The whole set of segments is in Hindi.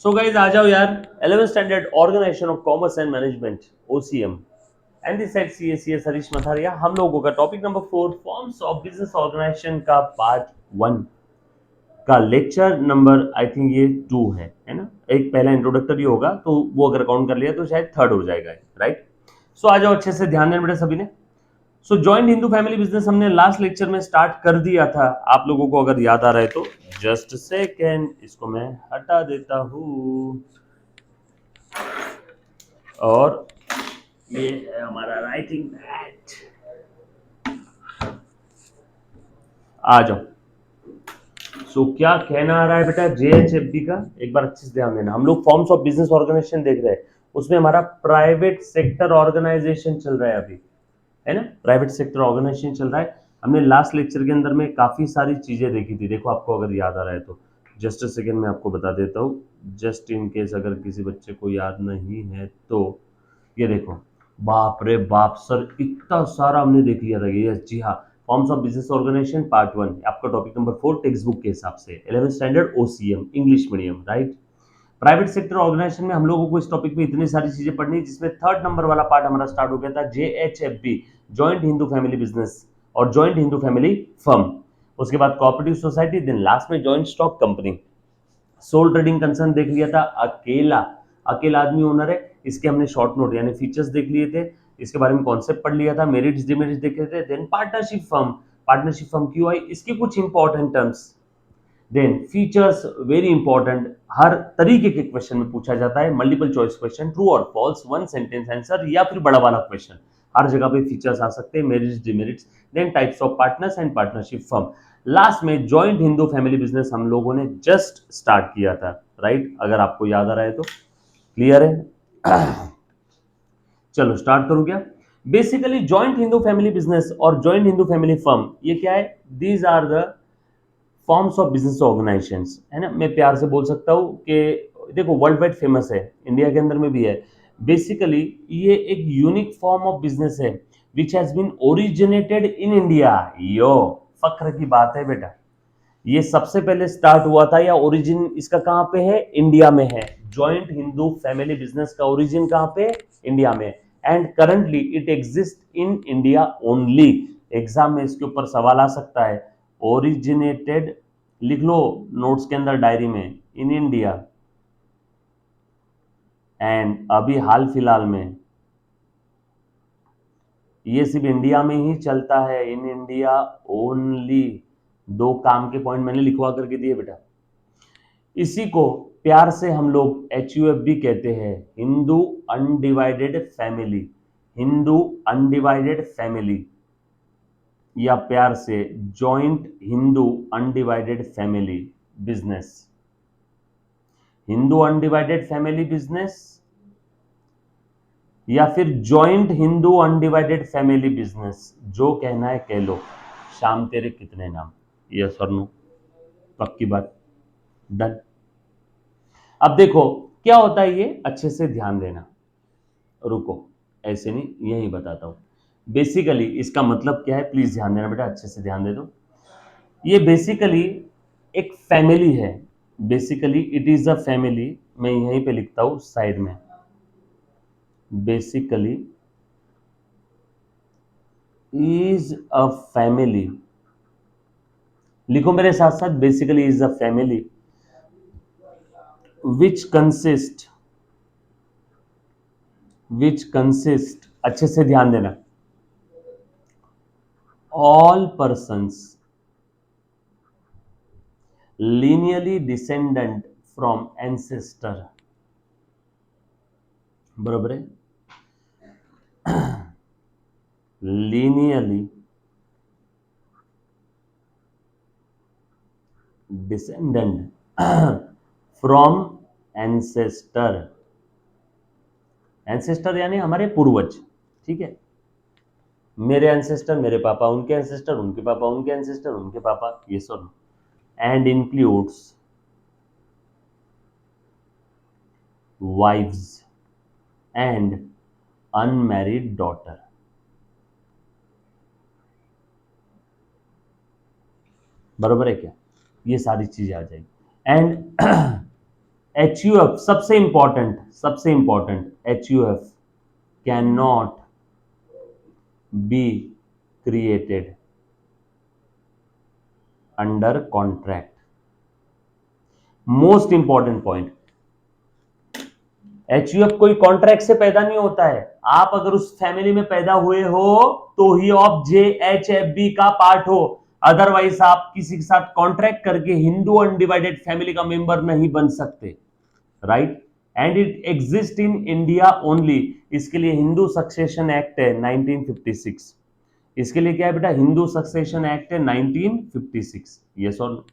सो गाइज आ जाओ यार। 11th standard organisation of commerce and management OCM and this side CS Harish Matharia. हम लोगों का topic number 4 forms of business organisation का पार्ट 1 का लेक्चर नंबर आई थिंक ये 2 है ना। एक पहला इंट्रोडक्टरी होगा तो वो अगर काउंट कर लिया तो शायद थर्ड हो जाएगा, राइट। सो आ जाओ, अच्छे से ध्यान देना बेटा सभी ने। सो जॉइंट हिंदू फैमिली बिजनेस हमने लास्ट लेक्चर में स्टार्ट कर दिया था, आप लोगों को अगर याद आ रहा है तो। जस्ट सेकेंड, इसको मैं हटा देता हूं और ये है हमारा राइटिंग पैड। आ जाओ। क्या कहना आ रहा है बेटा जेएचएफबी का, एक बार अच्छे से ध्यान देना। हम लोग फॉर्म्स ऑफ बिजनेस ऑर्गेनाइजेशन देख रहे हैं, उसमें हमारा प्राइवेट सेक्टर ऑर्गेनाइजेशन चल रहा है अभी, है ना। प्राइवेट सेक्टर ऑर्गेनाइजेशन चल रहा है। हमने लास्ट लेक्चर के अंदर में काफी सारी चीजें देखी थी, देखो आपको अगर याद आ रहा है तो। जस्ट अ सेकेंड मैं आपको बता देता हूँ, जस्ट इन केस अगर किसी बच्चे को याद नहीं है तो। ये देखो, बाप रे बाप सर, इतना सारा हमने देख लिया था। ये जी हाँ, forms of business organisation part 1 आपका टॉपिक नंबर 4 टेक्स्ट बुक के हिसाब से 11th standard OCM English medium, right. Private sector organisation में हम लोगों को इस टॉपिक में इतनी सारी चीजें पढ़नी है, जिसमें थर्ड नंबर वाला पार्ट हमारा स्टार्ट हो गया था JHFB, joint Hindu family business और जॉइंट हिंदू फैमिली फर्म। उसके बाद कोऑपरेटिव सोसाइटी, देन लास्ट में joint stock company. Sole trading concern देख लिया था, अकेला अकेला आदमी ओनर है, इसके हमने शॉर्ट नोट यानी फीचर्स देख लिए थे, इसके बारे में कॉन्सेप्ट पढ़ लिया था, मेरिट्स डिमेरिट्स देखे थे। देन पार्टनरशिप फर्म क्यों आई, इसके कुछ important terms. Then features very important, हर तरीके के क्वेश्चन में पूछा जाता है, मल्टीपल चॉइस क्वेश्चन, ट्रू और फॉल्स, वन सेंटेंस आंसर या फिर बड़ा वाला क्वेश्चन, हर जगह पे फीचर्स आ सकते हैं, merits demerits. Then types of partners and partnership firm. Last में जॉइंट हिंदू फैमिली बिजनेस हम लोगों ने जस्ट स्टार्ट किया था, राइट, अगर आपको याद आ रहा है तो। क्लियर है? चलो स्टार्ट करूं क्या। Basically joint Hindu family business और जॉइंट हिंदू फैमिली फर्म ये क्या है, these are the forms of business organisation, है ना। मैं प्यार से बोल सकता हूँ कि देखो वर्ल्ड वाइड फेमस है, इंडिया के अंदर में भी है। बेसिकली ये एक यूनिक फॉर्म ऑफ बिजनेस है which has been originated in India. यो फक्र की बात है बेटा, ये सबसे पहले स्टार्ट हुआ था या ओरिजिन इसका कहां पे है, इंडिया में है। जॉइंट हिंदू फैमिली बिजनेस का ओरिजिन कहां पे, इंडिया में। And currently it exist in India only. Exam में इसके ऊपर सवाल आ सकता है, ओरिजिनेटेड लिख लो नोट्स के अंदर डायरी में, इन इंडिया एंड अभी हाल फिलहाल में ये सिर्फ इंडिया में ही चलता है, इन इंडिया ओनली। दो काम के पॉइंट मैंने लिखवा करके दिए बेटा। इसी को प्यार से हम लोग HUF भी कहते हैं, Hindu undivided family, Hindu undivided family, या प्यार से joint Hindu undivided family business, Hindu undivided family business या फिर joint Hindu undivided family business, जो कहना है कह लो। शाम तेरे कितने नाम, यस और नो, पक्की बात, डन। अब देखो क्या होता है, ये अच्छे से ध्यान देना, रुको ऐसे नहीं, यही बताता हूं। बेसिकली इसका मतलब क्या है, प्लीज ध्यान देना बेटा, अच्छे से ध्यान दे दो। ये बेसिकली एक फैमिली है, basically it is a family. मैं यहीं पे लिखता हूं साइड में, बेसिकली इज अ फैमिली, लिखो मेरे साथ साथ, basically is a family which consist, अच्छे से ध्यान देना, all persons lineally descendant from ancestor, बरोबर है, lineally descendant from ancestor, ancestor यानी हमारे पूर्वज, ठीक है। मेरे एंसेस्टर मेरे पापा, उनके एंसेस्टर उनके पापा, उनके एंसेस्टर उनके पापा, ये सब। And includes wives and unmarried daughter, बरोबर है क्या, ये सारी चीजें आ जाएगी। एंड HUF सबसे important HUF can not be created under contract. Most important point, HUF कोई कॉन्ट्रैक्ट से पैदा नहीं होता है। आप अगर उस फैमिली में पैदा हुए हो तो ही आप JHFB का पार्ट हो, अदरवाइज आप किसी के साथ कॉन्ट्रैक्ट करके हिंदू अनडिवाइडेड फैमिली का मेंबर नहीं बन सकते, right. And it exist in India only. इसके लिए हिंदू सक्सेशन एक्ट है 1956। इसके लिए क्या है बेटा, हिंदू सक्सेशन एक्ट है 1956। यस और नो?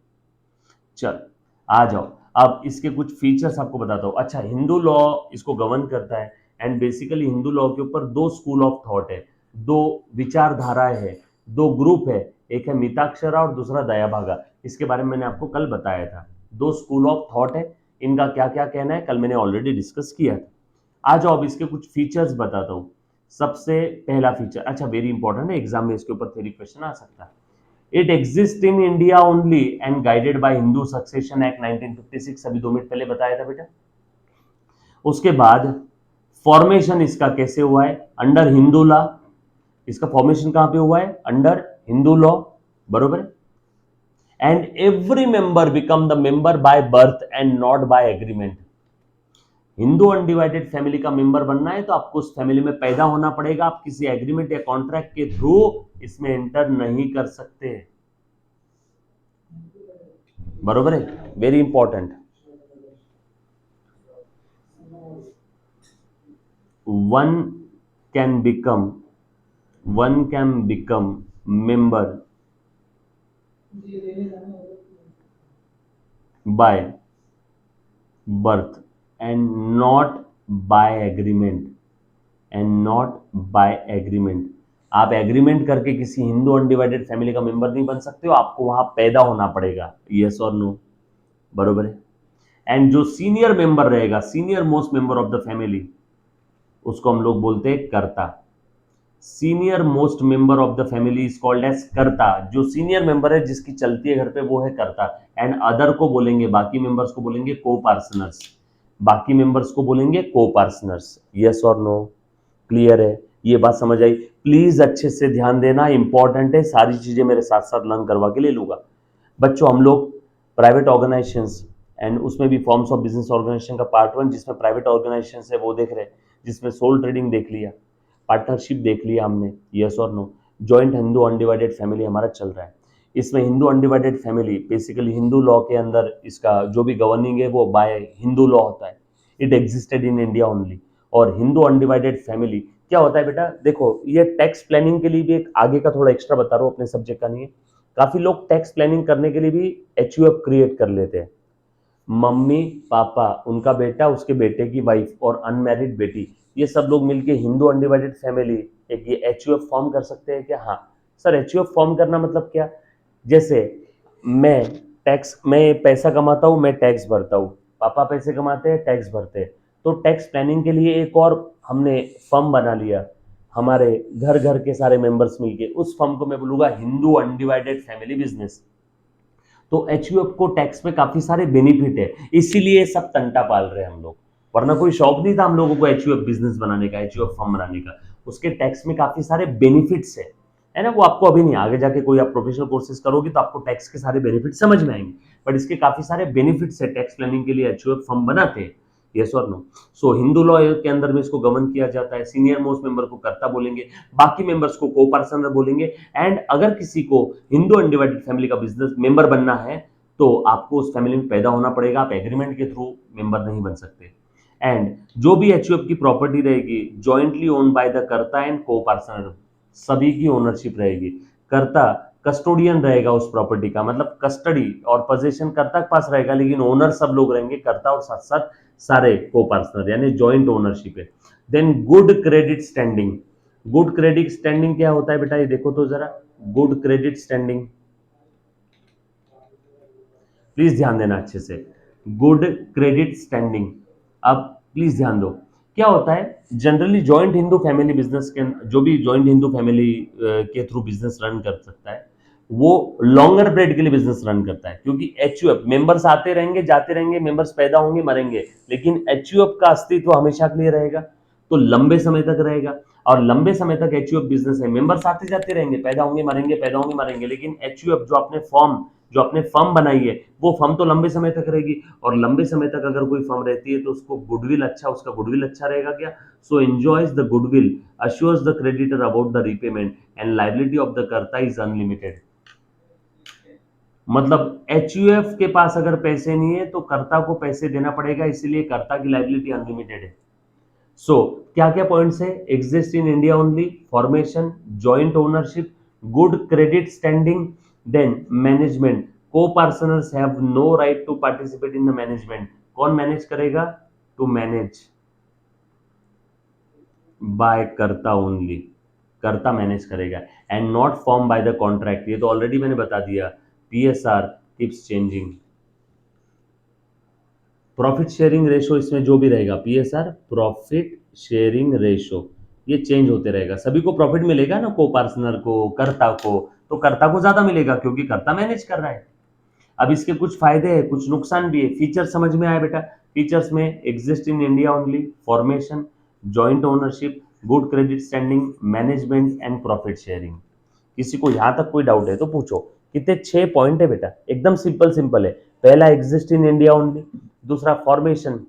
चल आ जाओ, अब इसके कुछ फीचर्स आपको बताता हूं। अच्छा, हिंदू लॉ इसको गवर्न करता है एंड बेसिकली हिंदू लॉ के ऊपर दो स्कूल ऑफ थॉट है, दो विचारधाराएं है, दो ग्रुप है, एक है मिताक्षरा और दूसरा दयाभागा। इसके बारे में मैंने आपको कल बताया था। दो स्कूल ऑफ थॉट है, इनका क्या क्या कहना है कल मैंने ऑलरेडी डिस्कस किया था। आ जाओ, अब इसके कुछ फीचर्स बताता हूं। सबसे पहला फीचर, अच्छा वेरी इंपॉर्टेंट है, एग्जाम में इसके ऊपर थ्योरी क्वेश्चन आ सकता है। It exist in India only and guided by Hindu succession act 1956। अभी 2 मिनट पहले बताया था बेटा। उसके बाद फॉर्मेशन इसका कैसे हुआ है, अंडर हिंदू लॉ। इसका फॉर्मेशन कहां पे हुआ है, अंडर हिंदू लॉ, बरोबर है। And every member become the member by birth and not by agreement. Hindu undivided family का मेंबर बनना है तो आपको उस फैमिली में पैदा होना पड़ेगा, आप किसी एग्रीमेंट या कॉन्ट्रैक्ट के थ्रू इसमें एंटर नहीं कर सकते, बरोबर है, very important. One can become member by birth and not by agreement. आप एग्रीमेंट करके किसी हिंदू अनडिवाइडेड फैमिली का मेंबर नहीं बन सकते हो, आपको वहां पैदा होना पड़ेगा, यस और नो, बरोबर है। एंड जो सीनियर मेंबर रहेगा, senior most member of the family, उसको हम लोग बोलते हैं karta. Senior most member of the family is called as karta. जो सीनियर मेंबर है जिसकी चलती है घर पे वो है कर्ता। एंड अदर को बोलेंगे, बाकी मेंबर्स को बोलेंगे को पार्टनर्स। यस और नो, क्लियर है, ये बात समझ आई? प्लीज अच्छे से ध्यान देना, इंपॉर्टेंट है, सारी चीजें मेरे साथ साथ लर्न करवा के ले लूंगा। बच्चों, हम लोग प्राइवेट ऑर्गेनाइजेशंस एंड उसमें भी फॉर्म्स ऑफ बिजनेस ऑर्गेनाइजेशन का पार्ट 1 जिसमें प्राइवेट ऑर्गेनाइजेशन है वो देख रहे हैं, जिसमें सोल ट्रेडिंग देख लिया, पार्टनरशिप देख लिया हमने, यस और no. Joint Hindu undivided family हमारा चल रहा है। इसमें Hindu undivided family basically Hindu law के अंदर इसका जो भी गवर्निंग है वो बाय हिंदू लॉ होता है। It existed in India only. और हिंदू अनडिवाइडेड फैमिली क्या होता है बेटा, देखो ये टैक्स प्लानिंग के लिए भी एक आगे का थोड़ा एक्स्ट्रा बता रहा हूँ अपने सब्जेक्ट का नहीं है। काफी लोग टैक्स प्लानिंग करने के लिए भी HUF क्रिएट कर लेते हैं। मम्मी पापा, उनका बेटा, उसके बेटे की वाइफ और अनमैरिड बेटी, ये सब लोग मिलके हिंदू अनडिवाइडेड फैमिली एक ये HUF फॉर्म कर सकते हैं क्या? हाँ सर, HUF फॉर्म करना मतलब क्या, जैसे मैं पैसा कमाता हूँ, मैं टैक्स भरता हूँ, पापा पैसे कमाते हैं, टैक्स भरते हैं, तो टैक्स प्लानिंग के लिए एक और हमने फर्म बना लिया, हमारे घर घर के सारे मेंबर्स मिलके, उस फर्म को मैं बोलूंगा हिंदू अनडिवाइडेड फैमिली बिजनेस। तो HUF को टैक्स में काफी सारे बेनिफिट है, इसीलिए सब तंटा पाल रहे हैं हम लोग, वरना कोई शौक नहीं था हम लोगों को HUF बिजनेस बनाने का, HUF फर्म बनाने का। उसके टैक्स में काफी सारे बेनिफिट्स है ना, वो आपको अभी नहीं, आगे जाके कोई आप प्रोफेशनल कोर्सेज करोगे तो आपको टैक्स के सारे बेनिफिट समझ में आएंगे, बट इसके काफी सारे बेनिफिट्स है, टैक्स प्लानिंग के लिए HUF फर्म बनाते हैं, यस और नो। सो हिंदू लॉ के अंदर में इसको गवर्न किया जाता है। सीनियर मोस्ट मेंबर को कर्ता बोलेंगे, बाकी मेंबर्स को को पार्टनर बोलेंगे। एंड अगर किसी को हिंदू अनडिवाइडेड फैमिली का बिजनेस मेंबर बनना है तो आपको उस फैमिली में पैदा होना पड़ेगा, आप एग्रीमेंट के थ्रू मेंबर नहीं बन सकते। एंड जो भी HUF की प्रॉपर्टी रहेगी जॉइंटली ओन बाय द कर्ता एंड को पार्टनर, सभी की ओनरशिप रहेगी। कर्ता कस्टोडियन रहेगा उस प्रॉपर्टी का, मतलब कस्टडी और पोजीशन कर्ता के पास रहेगा, लेकिन ओनर सब लोग रहेंगे कर्ता और साथ साथ सारे को पार्टनर, यानी जॉइंट ओनरशिप है। Then good credit standing. Good credit standing क्या होता है बेटा, ये देखो तो जरा, गुड क्रेडिट स्टैंडिंग, प्लीज ध्यान देना अच्छे से, गुड क्रेडिट स्टैंडिंग। अब प्लीज ध्यान दो, क्या होता है, generally joint Hindu family business के, जो भी जॉइंट हिंदू फैमिली के थ्रू बिजनेस रन कर सकता है, वो लॉन्गर पीरियड के लिए बिजनेस रन करता है, क्योंकि एचयूएफ मेंबर्स आते रहेंगे जाते रहेंगे, मेंबर्स पैदा होंगे मरेंगे, लेकिन एचयूएफ का अस्तित्व हमेशा के लिए रहेगा, तो लंबे समय तक रहेगा। और लंबे समय तक एचयूएफ बिजनेस है, मेंबर्स आते जाते रहेंगे, पैदा होंगे मरेंगे, पैदा होंगे मरेंगे, लेकिन एचयूएफ जो आपने फर्म बनाई है वो फर्म तो लंबे समय तक रहेगी। और लंबे समय तक अगर कोई फर्म रहती है तो उसको गुडविल अच्छा, उसका गुडविल अच्छा रहेगा क्या? So enjoys the goodwill, assures the creditor about the repayment, and liability of the कर्ता is unlimited। मतलब एचयूएफ के पास अगर पैसे नहीं है तो कर्ता को पैसे देना पड़ेगा, इसीलिए कर्ता की लाइबिलिटी अनलिमिटेड है। सो क्या क्या पॉइंट्स है? Exist in India only, formation, joint ownership, good credit standing, then management, coparceners have no right to participate in the management. कौन मैनेज करेगा? To manage by karta only, karta manage करेगा, and not form by the contract. ये तो ऑलरेडी मैंने बता दिया, PSR keeps changing. Profit sharing ratio इसमें जो भी रहेगा, पीएसआर प्रॉफिट शेयरिंग रेशो, ये चेंज होते रहेगा। सभी को प्रॉफिट मिलेगा ना, को पार्टनर को, कर्ता को, तो कर्ता को ज्यादा मिलेगा क्योंकि कर्ता मैनेज कर रहा है। अब इसके कुछ फायदे हैं, कुछ नुकसान भी है। फीचर समझ में आया बेटा? फीचर्स में exist in India only, formation, joint ownership, good credit standing, management and profit sharing. किसी को यहां तक कोई डाउट है तो पूछो। कितने 6 पॉइंट है बेटा, एकदम सिंपल सिंपल है। पहला एग्जिस्ट इन इंडिया ओनली, दूसरा फॉर्मेशन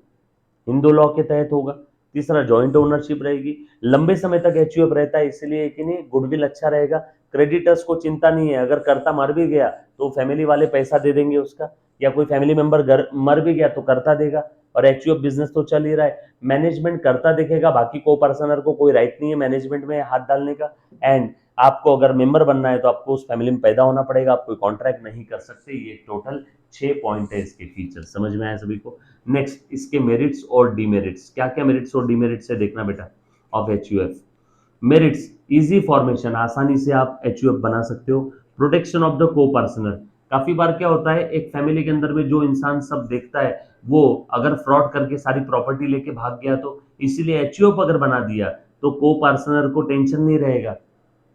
हिंदू लॉ के तहत होगा, तीसरा जॉइंट ओनरशिप रहेगी, लंबे समय तक एचयूएफ रहता है इसलिए कि नहीं गुडविल अच्छा रहेगा, क्रेडिटर्स को चिंता नहीं है, अगर कर्ता मर भी गया तो फैमिली वाले पैसा दे देंगे उसका, या कोई फैमिली मेंबर घर मर भी गया तो कर्ता देगा, और एचयूएफ बिजनेस तो चल ही रहा है। मैनेजमेंट कर्ता देखेगा, बाकी को पर्सनर को कोई राइट नहीं है मैनेजमेंट में हाथ डालने का। एंड आपको अगर मेंबर बनना है तो आपको उस फैमिली में पैदा होना पड़ेगा, आप कोई कॉन्ट्रैक्ट नहीं कर सकते। ये टोटल 6 पॉइंट है इसके फीचर, समझ में आया सभी को? नेक्स्ट इसके मेरिट्स और डीमेरिट्स, क्या क्या मेरिट्स और डीमेरिट्स है देखना बेटा of HUF. Merits, easy formation, आसानी से आप एचयूएफ बना सकते हो। प्रोटेक्शन ऑफ द को पर्सनर, काफी बार क्या होता है एक फैमिली के अंदर में जो इंसान सब देखता है वो अगर फ्रॉड करके सारी प्रॉपर्टी लेके भाग गया, तो इसीलिए एचयूएफ अगर बना दिया तो को पर्सनर को टेंशन नहीं रहेगा,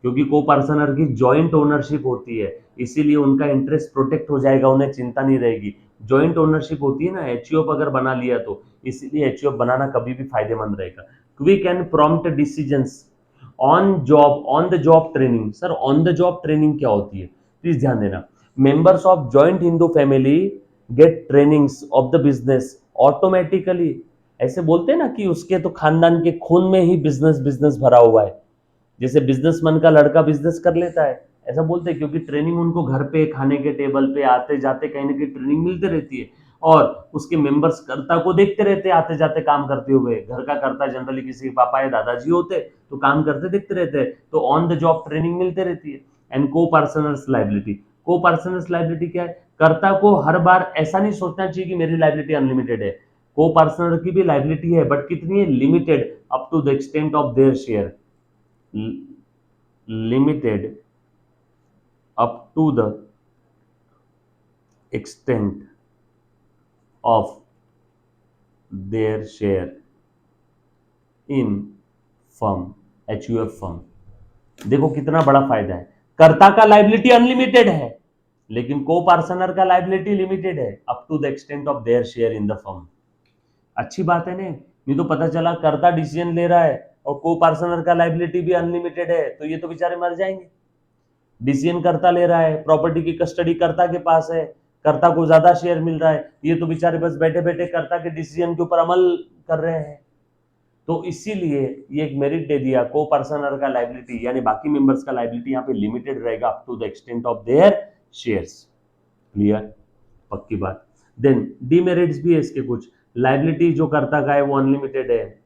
क्योंकि को पर्सनर की जॉइंट ओनरशिप होती है, इसीलिए उनका इंटरेस्ट प्रोटेक्ट हो जाएगा, उन्हें चिंता नहीं रहेगी। जॉइंट ओनरशिप होती है ना, एचयूएफ अगर बना लिया तो इसीलिए एचयूएफ बनाना कभी भी फायदेमंद रहेगा। Quick and prompt decisions, on the job training. Sir on the job training क्या होती है, प्लीज ध्यान देना। Members of joint Hindu family get trainings of the business automatically. ऐसे बोलते हैं ना कि उसके तो खानदान के खून में ही बिजनेस बिजनेस भरा हुआ है, जैसे बिजनेसमैन का लड़का बिजनेस कर लेता है, ऐसा बोलते हैं, क्योंकि ट्रेनिंग उनको घर पे खाने के टेबल पे आते जाते कहीं ना कहीं ट्रेनिंग मिलती रहती है, और उसके मेंबर्स कर्ता को देखते रहते हैं आते जाते काम करते हुए। घर का कर्ता जनरली किसी के पापा या दादाजी होते तो काम करते देखते रहते हैं, तो ऑन द जॉब ट्रेनिंग मिलते रहती है। एंड को पर्सनल्स लाइबिलिटी, को पर्सनल्स लाइबिलिटी क्या है? कर्ता को हर बार ऐसा नहीं सोचना चाहिए कि मेरी लाइबिलिटी अनलिमिटेड है। को पर्सनल की भी लाइबिलिटी है, बट कितनी है? Limited, up to the extent of their share, limited up to the extent of their share in firm, HUF firm। देखो कितना बड़ा फायदा है, कर्ता का लाइबिलिटी अनलिमिटेड है लेकिन को पार्टनर का लाइबिलिटी लिमिटेड है, up to the extent of their share in the firm. अच्छी बात है नहीं तो पता चला कर्ता डिसीजन ले रहा है और को पार्टनर का लाइबिलिटी भी अनलिमिटेड है, तो ये तो बेचारे मर जाएंगे। डिसीजन कर्ता ले रहा है, प्रॉपर्टी की कस्टडी कर्ता के पास है, कर्ता को ज्यादा शेयर मिल रहा है, ये तो बेचारे बस बैठे बैठे कर्ता के डिसीजन के ऊपर अमल कर रहे हैं। तो इसीलिए ये एक मेरिट दे दिया, को पर्सनर का लाइबिलिटी यानी बाकी मेंबर्स का लाइबिलिटी यहाँ पे लिमिटेड रहेगा up to the extent of their shares. Clear? पक्की बात। देन डीमेरिट्स भी है इसके कुछ। लाइबिलिटी जो कर्ता का है वो अनलिमिटेड है,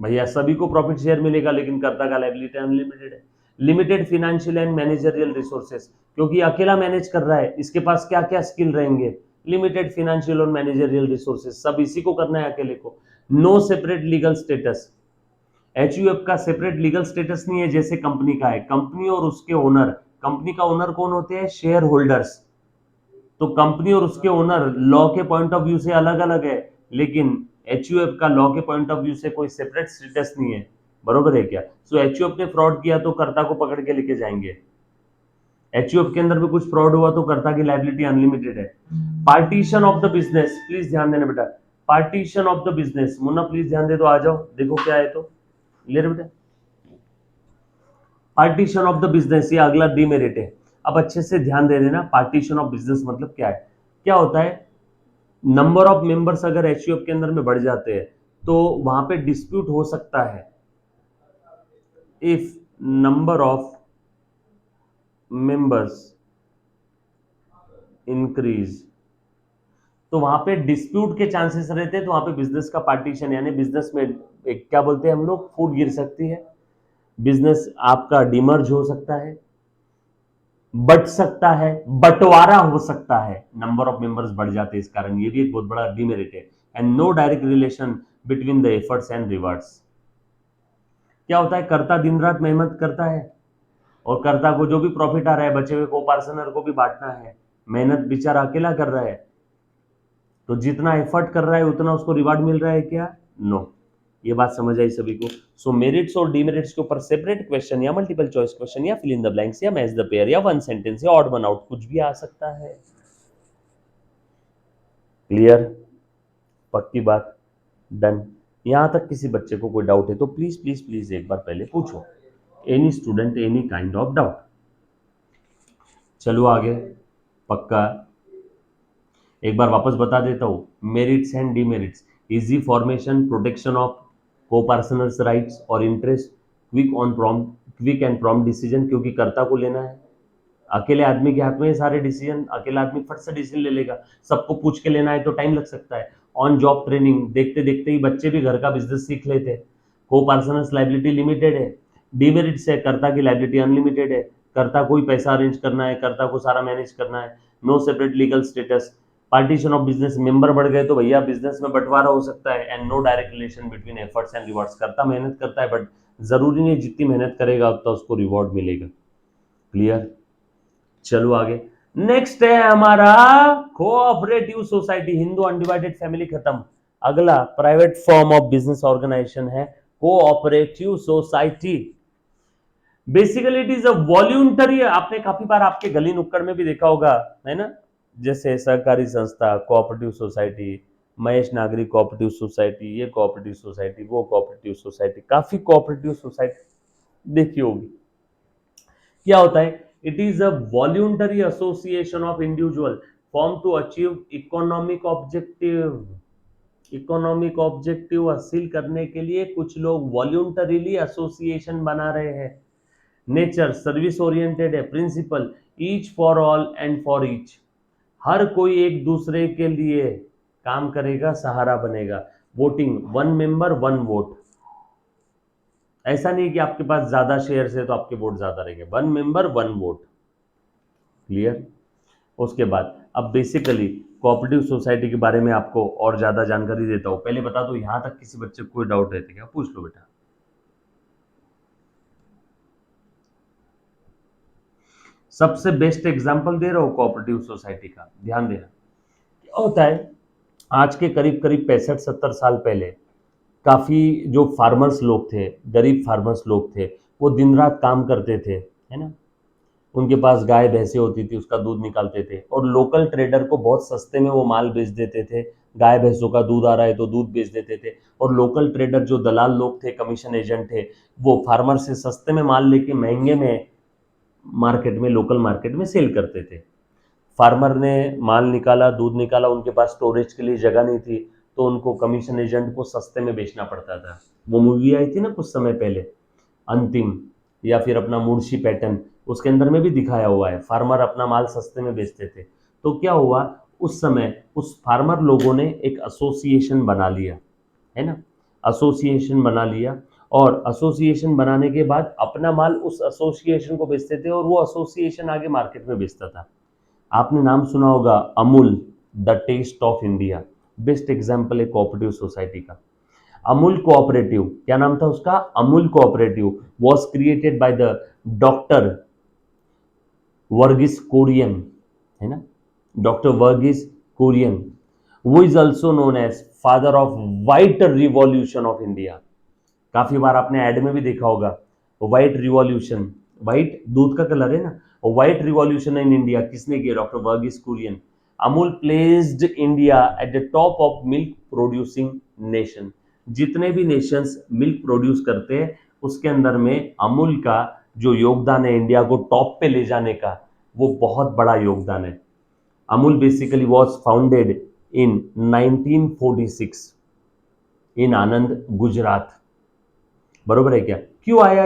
भैया सभी को प्रॉफिट शेयर मिलेगा लेकिन कर्ता का लाइबिलिटी अनलिमिटेड है। Limited financial and managerial resources, क्योंकि अकेला मैनेज कर रहा है, इसके पास क्या क्या स्किल रहेंगे? लिमिटेड फाइनेंशियल और मैनेजरियल रिसोर्सेस, सब इसी को करना है अकेले को। No separate legal status, HUF का सेपरेट लीगल स्टेटस नहीं है जैसे कंपनी का है। कंपनी और उसके ओनर, कंपनी का ओनर कौन होते हैं? Share holders. तो कंपनी और उसके ओनर लॉ के पॉइंट ऑफ व्यू से अलग अलग है, लेकिन एचयूएफ का लॉ के पॉइंट ऑफ व्यू से कोई सेपरेट स्टेटस नहीं है। बरोबर है क्या? सो एचयूएफ ने फ्रॉड किया तो कर्ता को पकड़ के लेके जाएंगे। एचयूएफ के अंदर भी कुछ फ्रॉड हुआ तो कर्ता की लायबिलिटी अनलिमिटेड है। Partition of the business, please ध्यान देना बेटा, partition of the business, Munna please ध्यान दे, तो आ जाओ देखो क्या है, तो ले रहे बेटा, पार्टीशन ऑफ द बिजनेस, ये अगला डीमेरिट है। अब अच्छे से ध्यान दे देना, पार्टीशन ऑफ बिजनेस मतलब क्या है, क्या होता है, नंबर ऑफ मेंबर्स अगर एचयूएफ के अंदर में बढ़ जाते हैं तो वहां पे डिस्प्यूट हो सकता है। If number of members increase, तो वहां पे डिस्प्यूट के चांसेस रहते हैं, तो वहां पे बिजनेस का पार्टीशन, यानी बिजनेस में एक क्या बोलते हैं हम लोग, फूट गिर सकती है, बिजनेस आपका डिमर्ज हो सकता है, बट सकता है, बंटवारा हो सकता है, नंबर ऑफ मेंबर्स बढ़ जाते हैं इस कारण, ये भी एक बहुत बड़ा डिमेरिट है। And no direct relation between the efforts and rewards. क्या होता है, कर्ता दिन रात मेहनत करता है और कर्ता को जो भी प्रॉफिट आ रहा है बचे हुए को पार्टनर को भी बांटना है, मेहनत बेचारा अकेला कर रहा है, तो जितना एफर्ट कर रहा है उतना उसको रिवार्ड मिल रहा है क्या, नो। ये बात समझ आई सभी को। सो मेरिट्स और डीमेरिट्स के ऊपर सेपरेट क्वेश्चन या मल्टीपल चॉइस क्वेश्चन या फिल इन द ब्लैंक्स या मैच द पेयर या वन सेंटेंस या ऑड वन आउट कुछ भी आ सकता है। क्लियर, पक्की बात, डन। यहां तक किसी बच्चे को कोई डाउट है तो प्लीज प्लीज प्लीज एक बार पहले पूछो, any student any kind of doubt. चलो आगे, पक्का एक बार वापस बता देता हूं, merits and demerits, easy formation, protection of coparceners rights और interest, quick and prompt decision, क्योंकि कर्ता को लेना है, अकेले आदमी के हाथ में ये सारे डिसीजन, अकेला आदमी फट से डिसीजन ले लेगा, सबको पूछ के लेना है तो टाइम लग सकता है। ऑन जॉब ट्रेनिंग, देखते देखते ही बच्चे भी घर का बिजनेस सीख लेते हैं। को-पर्सनल्स लायबिलिटी लिमिटेड है, डीमेरिट्स है, कर्ता की लायबिलिटी अनलिमिटेड है, कर्ता को ही पैसा अरेंज करना है, कर्ता को सारा मैनेज करना है, no separate legal status, partition of business, member बढ़ गए तो भैया बिजनेस में बंटवारा हो सकता है, and no direct relation between efforts and rewards, karta मेहनत करता है बट जरूरी नहीं जितनी मेहनत करेगा उतना उसको रिवॉर्ड मिलेगा। क्लियर, चलो आगे, नेक्स्ट है हमारा cooperative society, Hindu undivided family खत्म, अगला private form of business organisation है cooperative society. Basically it is a voluntary, आपने काफी बार आपके गली नुक्कड़ में भी देखा होगा, है ना, जैसे सहकारी संस्था, cooperative society, Mahesh Nagrik cooperative society, ये कोऑपरेटिव सोसाइटी, वो कोऑपरेटिव सोसाइटी, काफी कोऑपरेटिव सोसाइटी देखी होगी। क्या होता है, it is a voluntary association of individual form to achieve economic objective, economic objective हासिल करने के लिए कुछ लोग वॉल्यूंटरीली एसोसिएशन बना रहे हैं। नेचर सर्विस ओरिएंटेड है, principle each for all and for each, हर कोई एक दूसरे के लिए काम करेगा, सहारा बनेगा, voting one member one vote, ऐसा नहीं कि आपके पास ज्यादा शेयर है तो आपके वोट ज्यादा रहेंगे, one member one vote. Clear, उसके बाद अब बेसिकली कोऑपरेटिव सोसाइटी के बारे में आपको और ज्यादा जानकारी देता हूं, पहले बता दो यहां तक किसी बच्चे को कोई डाउट रहते क्या, पूछ लो बेटा। सबसे बेस्ट एग्जांपल दे रहा हूं कोऑपरेटिव सोसाइटी का, ध्यान देना। क्या होता है, आज के करीब करीब 65-70 साल पहले काफी जो फार्मर्स लोग थे, गरीब फार्मर्स लोग थे, वो दिन रात काम करते थे, है ना, उनके पास गाय भैंसे होती थी, उसका दूध निकालते थे और लोकल ट्रेडर को बहुत सस्ते में वो माल बेच देते थे, गाय भैंसों का दूध आ रहा है तो दूध बेच देते थे, और लोकल ट्रेडर जो दलाल लोग थे, कमीशन एजेंट थे, वो फार्मर से सस्ते में माल लेके महंगे में मार्केट में, लोकल मार्केट में सेल करते थे। फार्मर ने माल निकाला, दूध निकाला, उनके पास स्टोरेज के लिए जगह नहीं थी तो उनको कमीशन एजेंट को सस्ते में बेचना पड़ता था। वो मूवी आई थी ना कुछ समय पहले, अंतिम, या फिर अपना मुर्शी पैटर्न, उसके अंदर में भी दिखाया हुआ है, फार्मर अपना माल सस्ते में बेचते थे। तो क्या हुआ, उस समय उस फार्मर लोगों ने एक एसोसिएशन बना लिया, है ना, एसोसिएशन बना लिया, और एसोसिएशन बनाने के बाद अपना माल उस एसोसिएशन को बेचते थे और वो एसोसिएशन आगे मार्केट में बेचता था। आपने नाम सुना होगा Amul, the taste of India, best example है कोऑपरेटिव सोसाइटी का। अमूल कोऑपरेटिव, क्या नाम था उसका, Amul cooperative was created by the doctor Verghese Kurien, है ना, डॉक्टर वर्गीस कुरियन, वो is also known as father of white revolution of India. काफी बार आपने एड में भी देखा होगा, व्हाइट रिवॉल्यूशन, व्हाइट दूध का कलर है ना, व्हाइट रिवॉल्यूशन इन इंडिया किसने किया? Doctor Verghese Kurien. Amul placed India at the top of milk producing nation. जितने भी नेशंस मिल्क प्रोड्यूस करते हैं उसके अंदर में अमूल का जो योगदान है इंडिया को टॉप पे ले जाने का, वो बहुत बड़ा योगदान है। Amul basically was founded in 1946 इन आनंद, गुजरात। बरोबर है क्या? क्यों आया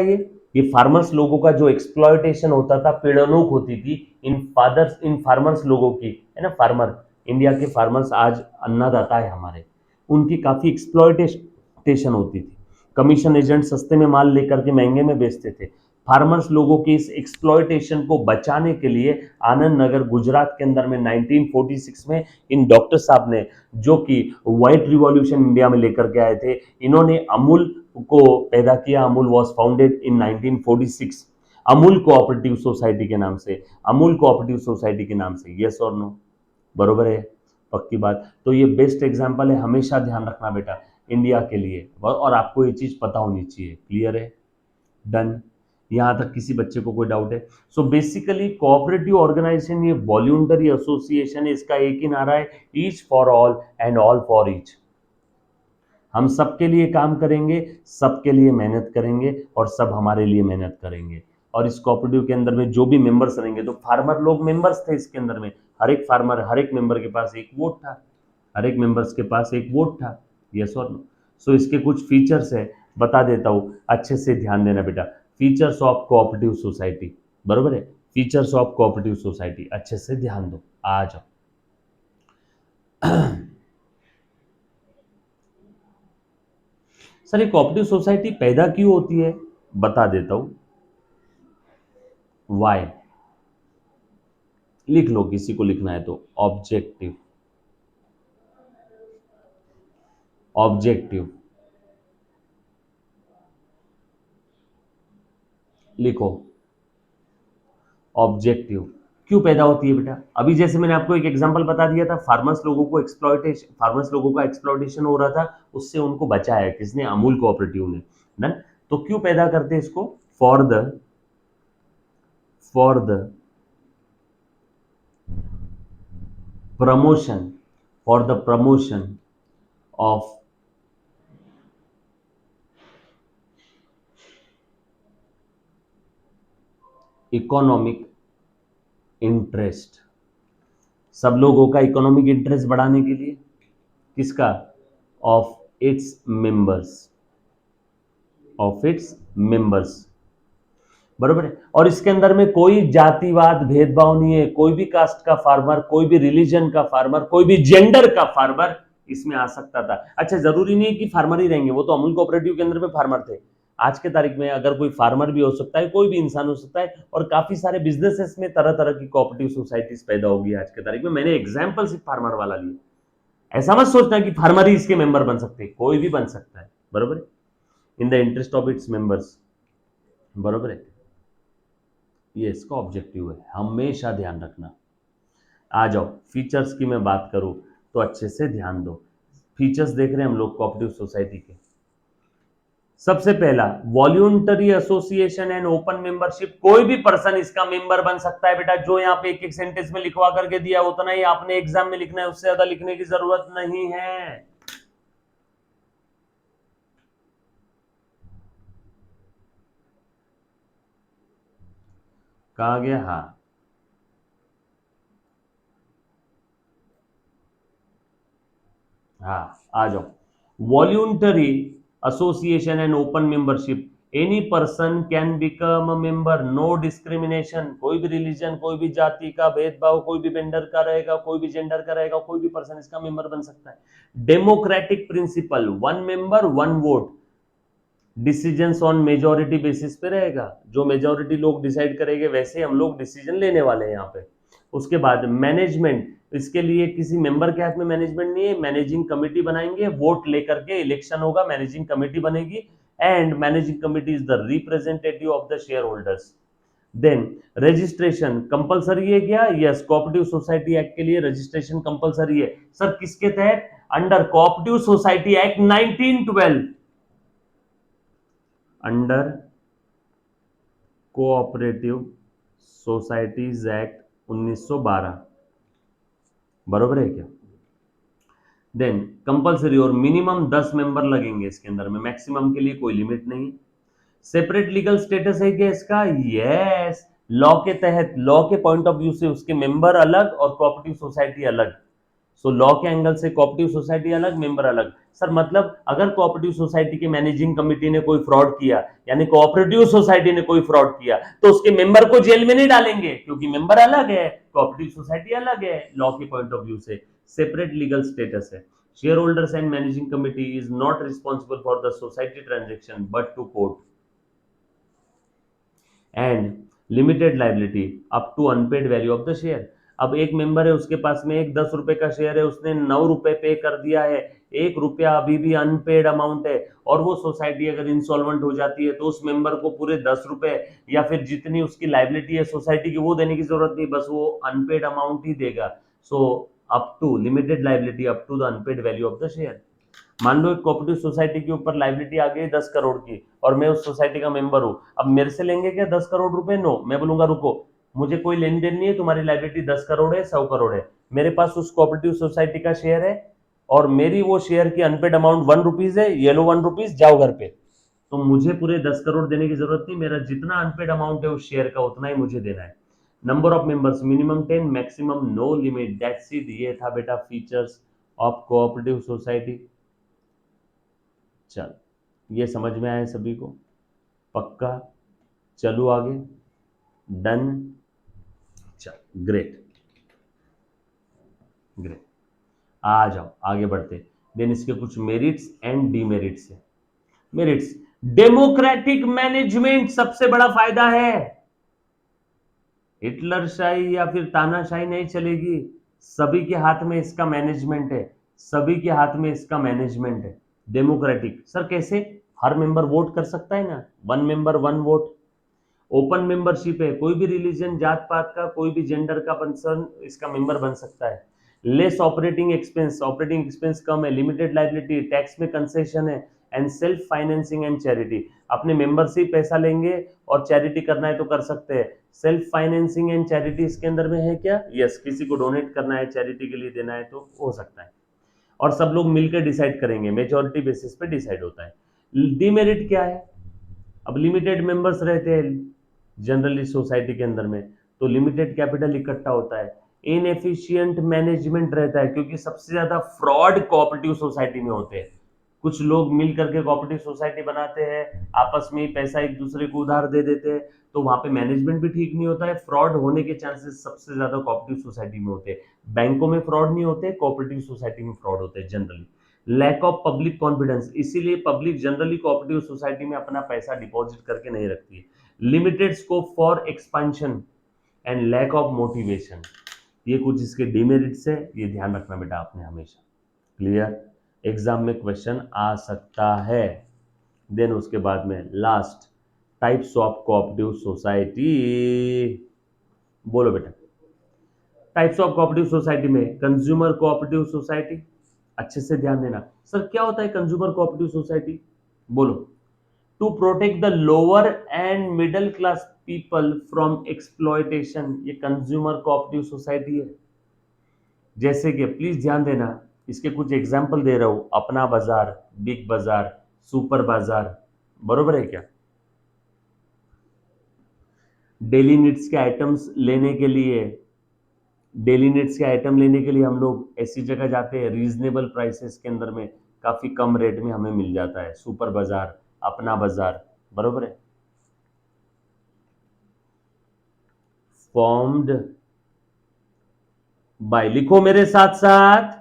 ये फार्मर्स लोगों का जो एक्सप्लॉयटेशन होता था, पीड़नोक होती थी इन फार्मर्स लोगों की, है ना। फार्मर, इंडिया के फार्मर्स आज अन्नदाता है हमारे, उनकी काफी एक्सप्लॉयटेशन होती थी। कमीशन एजेंट सस्ते में माल लेकर के महंगे में बेचते थे। फार्मर्स लोगों की इस एक्सप्लॉयटेशन को बचाने के लिए आनंद नगर, गुजरात के अंदर में 1946 में इन डॉक्टर साहब ने, जो कि व्हाइट रिवॉल्यूशन इंडिया में लेकर के आए थे, इन्होंने अमूल को पैदा किया। Amul was founded in 1946 Amul cooperative society के नाम से, अमूल कोऑपरेटिव सोसाइटी के नाम से। यस और नो? बरोबर है, पक्की बात। तो ये बेस्ट एग्जांपल है, हमेशा ध्यान रखना बेटा इंडिया के लिए, और आपको ये चीज पता होनी चाहिए। क्लियर है? डन? यहां तक किसी बच्चे को कोई डाउट है? सो बेसिकली कोऑपरेटिव ऑर्गेनाइजेशन ये वॉल्यूंटरी एसोसिएशन है, इसका एक ही नारा है, each for all and all for each. हम सबके लिए काम करेंगे, सबके लिए मेहनत करेंगे और सब हमारे लिए मेहनत करेंगे। और इस कोऑपरेटिव के अंदर में जो भी मेंबर्स रहेंगे, तो फार्मर लोग मेंबर्स थे इसके अंदर में, हर एक फार्मर, हर एक मेंबर के पास एक वोट था, हर एक मेंबर्स के पास एक वोट था। यस और नो? सो इसके कुछ फीचर्स है, बता देता हूं, अच्छे से ध्यान देना बेटा। फीचर्स ऑफ कोऑपरेटिव सोसाइटी, बरोबर है? फीचर्स ऑफ कोऑपरेटिव सोसाइटी, अच्छे से ध्यान दो। आ जाओ। सर ये कोऑपरेटिव सोसाइटी पैदा क्यों होती है, बता देता हूं। वाई, लिख लो, किसी को लिखना है तो। ऑब्जेक्टिव, ऑब्जेक्टिव लिखो। ऑब्जेक्टिव क्यों पैदा होती है बेटा? अभी जैसे मैंने आपको एक एग्जांपल बता दिया था, फार्मर्स लोगों को एक्सप्लॉयटेशन, फार्मर्स लोगों का एक्सप्लॉयटेशन हो रहा था, उससे उनको बचाया किसने? अमूल कोऑपरेटिव ने। डन? तो क्यों पैदा करते हैं इसको? For the promotion, for the promotion of economic interest, सब लोगों का इकोनॉमिक इंटरेस्ट बढ़ाने के लिए। किसका? Of its members, of its members. बरोबर है? और इसके अंदर में कोई जातिवाद भेदभाव नहीं है, कोई भी कास्ट का फार्मर, कोई भी रिलीजन का फार्मर, कोई भी जेंडर का फार्मर इसमें आ सकता था। अच्छा, जरूरी नहीं है कि फार्मर ही रहेंगे, वो तो अमूल कोऑपरेटिव के अंदर में फार्मर थे। आज के तारीख में अगर कोई फार्मर भी हो सकता है, कोई भी इंसान हो सकता है, और काफी सारे बिजनेसेस में तरह तरह की कोऑपरेटिव सोसाइटीज पैदा होगी आज के तारीख में। मैंने एग्जाम्पल सिर्फ फार्मर वाला लिया। ऐसा मत सोचना कि फार्मर ही इसके मेंबर बन सकते हैं, कोई भी बन सकता है। बरोबर है? In the interest of its members. बरोबर है? ये इसका ऑब्जेक्टिव है, हमेशा ध्यान रखना। आ जाओ, फीचर्स की मैं बात करूं तो अच्छे से ध्यान दो। फीचर्स देख रहे हैं हम लोग कोऑपरेटिव सोसाइटी के। सबसे पहला, voluntary association and open membership. कोई भी पर्सन इसका मेंबर बन सकता है बेटा। जो यहाँ पे एक एक सेंटेंस में लिखवा करके दिया उतना ही आपने एग्जाम में लिखना है, उससे ज्यादा लिखने की जरूरत नहीं है। कहा गया? हाँ, हाँ, आ जाओ। Voluntary association and open membership, any person can become a member, no discrimination. कोई भी रिलीजन, कोई भी जाति का भेदभाव, कोई भी जेंडर का रहेगा, कोई भी जेंडर का रहेगा, कोई भी पर्सन इसका मेंबर बन सकता है। Democratic principle, one member one vote, decisions on majority basis पे रहेगा। जो मेजोरिटी लोग डिसाइड करेंगे वैसे हम लोग डिसीजन लेने वाले हैं यहाँ पे। उसके बाद मैनेजमेंट, इसके लिए किसी मेंबर के हाथ में मैनेजमेंट नहीं है, मैनेजिंग कमेटी बनाएंगे, वोट लेकर के इलेक्शन होगा, मैनेजिंग कमेटी बनेगी, and managing committee is the representative of the share holders. Then registration compulsory है क्या? यस, कोऑपरेटिव सोसाइटी एक्ट के लिए रजिस्ट्रेशन कंपलसरी है। सर किसके तहत? Under cooperative society act 1912, under cooperative societies act 1912, बरोबर है क्या? देन कंपलसरी और मिनिमम 10 मेंबर लगेंगे इसके अंदर में, मैक्सिमम के लिए कोई लिमिट नहीं। सेपरेट लीगल स्टेटस है क्या इसका? यस, लॉ के तहत, लॉ के पॉइंट ऑफ व्यू से उसके मेंबर अलग और कोऑपरेटिव सोसाइटी अलग। सो लॉ के एंगल से कोऑपरेटिव सोसाइटी अलग, मेंबर अलग। सर मतलब अगर कोऑपरेटिव सोसाइटी के मैनेजिंग कमेटी ने कोई फ्रॉड किया, यानी कोऑपरेटिव सोसाइटी ने कोई फ्रॉड किया, तो उसके मेंबर को जेल में नहीं डालेंगे, क्योंकि मेंबर अलग है, कोऑपरेटिव सोसाइटी अलग है लॉ के पॉइंट ऑफ व्यू से। सेपरेट लीगल स्टेटस है। Share holders and managing committee is not responsible for the society transaction but to court. And limited liability up to unpaid value of the share. अब एक मेंबर है, उसके पास में एक 10 रुपए का शेयर है, उसने 9 रुपए पे कर दिया है, 1 रुपया अभी भी अनपेड अमाउंट है, और वो सोसाइटी अगर इंसॉल्वेंट हो जाती है तो उस मेंबर को पूरे 10 रुपए या फिर जितनी उसकी लाइबिलिटी है सोसाइटी की वो देने की जरूरत नहीं, बस वो अनपेड अमाउंट ही देगा। So up to limited liability up to the unpaid value of the share. मान लो एक कोऑपरेटिव सोसाइटी के ऊपर लाइबिलिटी आ गई 10 करोड़ की, और मैं उस सोसाइटी का मेंबर हूं, अब मेरे से लेंगे क्या 10 करोड़ रुपए? नो, मैं बोलूंगा रुको, मुझे कोई लेन देन नहीं है, तुम्हारी लाइबिलिटी 10 करोड़ है, 100 करोड़ है, मेरे पास उस कोऑपरेटिव सोसाइटी का शेयर है, और मेरी वो शेयर की अनपेड अमाउंट 1 रुपीज है, ये लो 1 रुपीज, जाओ घर पे। तो मुझे पूरे 10 करोड़ देने की जरूरत नहीं, मेरा जितना अनपेड अमाउंट है उस शेयर का उतना ही मुझे देना है। Number of members minimum 10, maximum no limit, that's it इट। ये था बेटा फीचर्स ऑफ कोऑपरेटिव सोसाइटी। चल, ये समझ में आया सभी को? पक्का? चलो आगे। डन। चल, ग्रेट ग्रेट। आ जाओ आगे बढ़ते। देन इसके कुछ मेरिट्स एंड डीमेरिट्स है। मेरिट्स, डेमोक्रेटिक मैनेजमेंट सबसे बड़ा फायदा है। हिटलरशाही या फिर तानाशाही नहीं चलेगी, सभी के हाथ में इसका मैनेजमेंट है, सभी के हाथ में इसका मैनेजमेंट है। डेमोक्रेटिक सर कैसे? हर मेंबर वोट कर सकता है ना, one member one vote. Open membership है, कोई भी रिलीजन, जात पात का, कोई भी जेंडर का पर्सन इसका मेंबर बन सकता है। Less operating expense, operating expense कम है। लिमिटेड लाइबिलिटी, टैक्स में कंसेशन है। And self financing and charity, अपने मेंबर से ही पैसा लेंगे और चैरिटी करना है तो कर सकते हैं। सेल्फ फाइनेंसिंग एंड चैरिटी इसके अंदर में है क्या? यस, किसी को डोनेट करना है, चैरिटी के लिए देना है तो हो सकता है। और सब लोग मिलकर डिसाइड करेंगे, मेजोरिटी बेसिस पे डिसाइड होता है। डीमेरिट क्या है? अब लिमिटेड मेंबर्स रहते हैं जनरली सोसाइटी के अंदर में, तो लिमिटेड कैपिटल इकट्ठा होता है। इनएफिशिएंट मैनेजमेंट रहता है, क्योंकि सबसे ज्यादा फ्रॉड कोऑपरेटिव सोसाइटी में होते हैं। कुछ लोग मिल करके कोऑपरेटिव सोसाइटी बनाते हैं, आपस में ही पैसा एक दूसरे को उधार दे देते हैं, तो वहां पे मैनेजमेंट भी ठीक नहीं होता है, फ्रॉड होने के चांसेस सबसे ज्यादा कोऑपरेटिव सोसाइटी में होते हैं। बैंकों में फ्रॉड नहीं होते, कोऑपरेटिव सोसाइटी में फ्रॉड होते हैं generally. Lack of public confidence, इसीलिए पब्लिक जनरली कोऑपरेटिव सोसाइटी में अपना पैसा डिपॉजिट करके नहीं रखती है। Limited scope for expansion and lack of motivation, ये कुछ इसके डिमेरिट्स है, ये ध्यान रखना बेटा आपने हमेशा। क्लियर? एग्जाम में क्वेश्चन आ सकता है। देन उसके बाद में last, types of cooperative society. बोलो बेटा। टाइप्स ऑफ कोऑपरेटिव सोसाइटी में कंज्यूमर कोऑपरेटिव सोसाइटी, अच्छे से ध्यान देना। सर क्या होता है कंज्यूमर कोऑपरेटिव सोसाइटी? बोलो। To protect the lower and middle class people from exploitation, ये कंज्यूमर कोऑपरेटिव सोसाइटी है। जैसे कि प्लीज ध्यान देना, इसके कुछ एग्जाम्पल दे रहा हूं, अपना बाजार, बिग बाजार, सुपर बाजार, बरोबर है क्या? डेली नीड्स के आइटम्स लेने के लिए, डेली नीड्स के आइटम लेने के लिए हम लोग ऐसी जगह जाते हैं रीजनेबल प्राइसेस के अंदर में, काफी कम रेट में हमें मिल जाता है, सुपर बाजार, अपना बाजार, बरोबर है। फॉर्म्ड बाय, लिखो मेरे साथ साथ,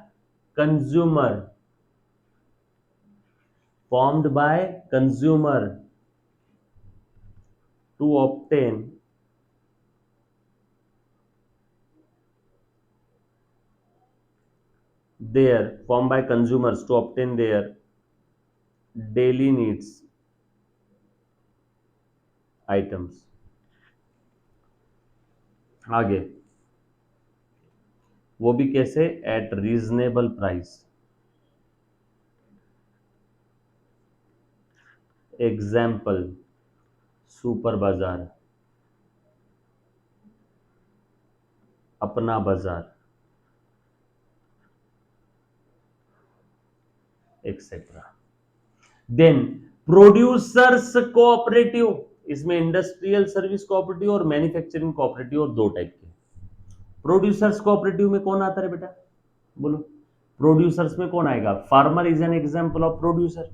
consumer, formed by consumer to obtain their, formed by consumers to obtain their daily needs items। आगे, वो भी कैसे? Eight reasonable price. Example, super बाजार, अपना बाजार, एक्सेट्रा। देन प्रोड्यूसर्स कोऑपरेटिव, इसमें इंडस्ट्रियल सर्विस कोऑपरेटिव और मैन्युफैक्चरिंग कोऑपरेटिव और दो टाइप के। प्रोड्यूसर्स कोऑपरेटिव में कौन आता है बेटा, बोलो। प्रोड्यूसर्स में कौन आएगा, farmer is an example of producer,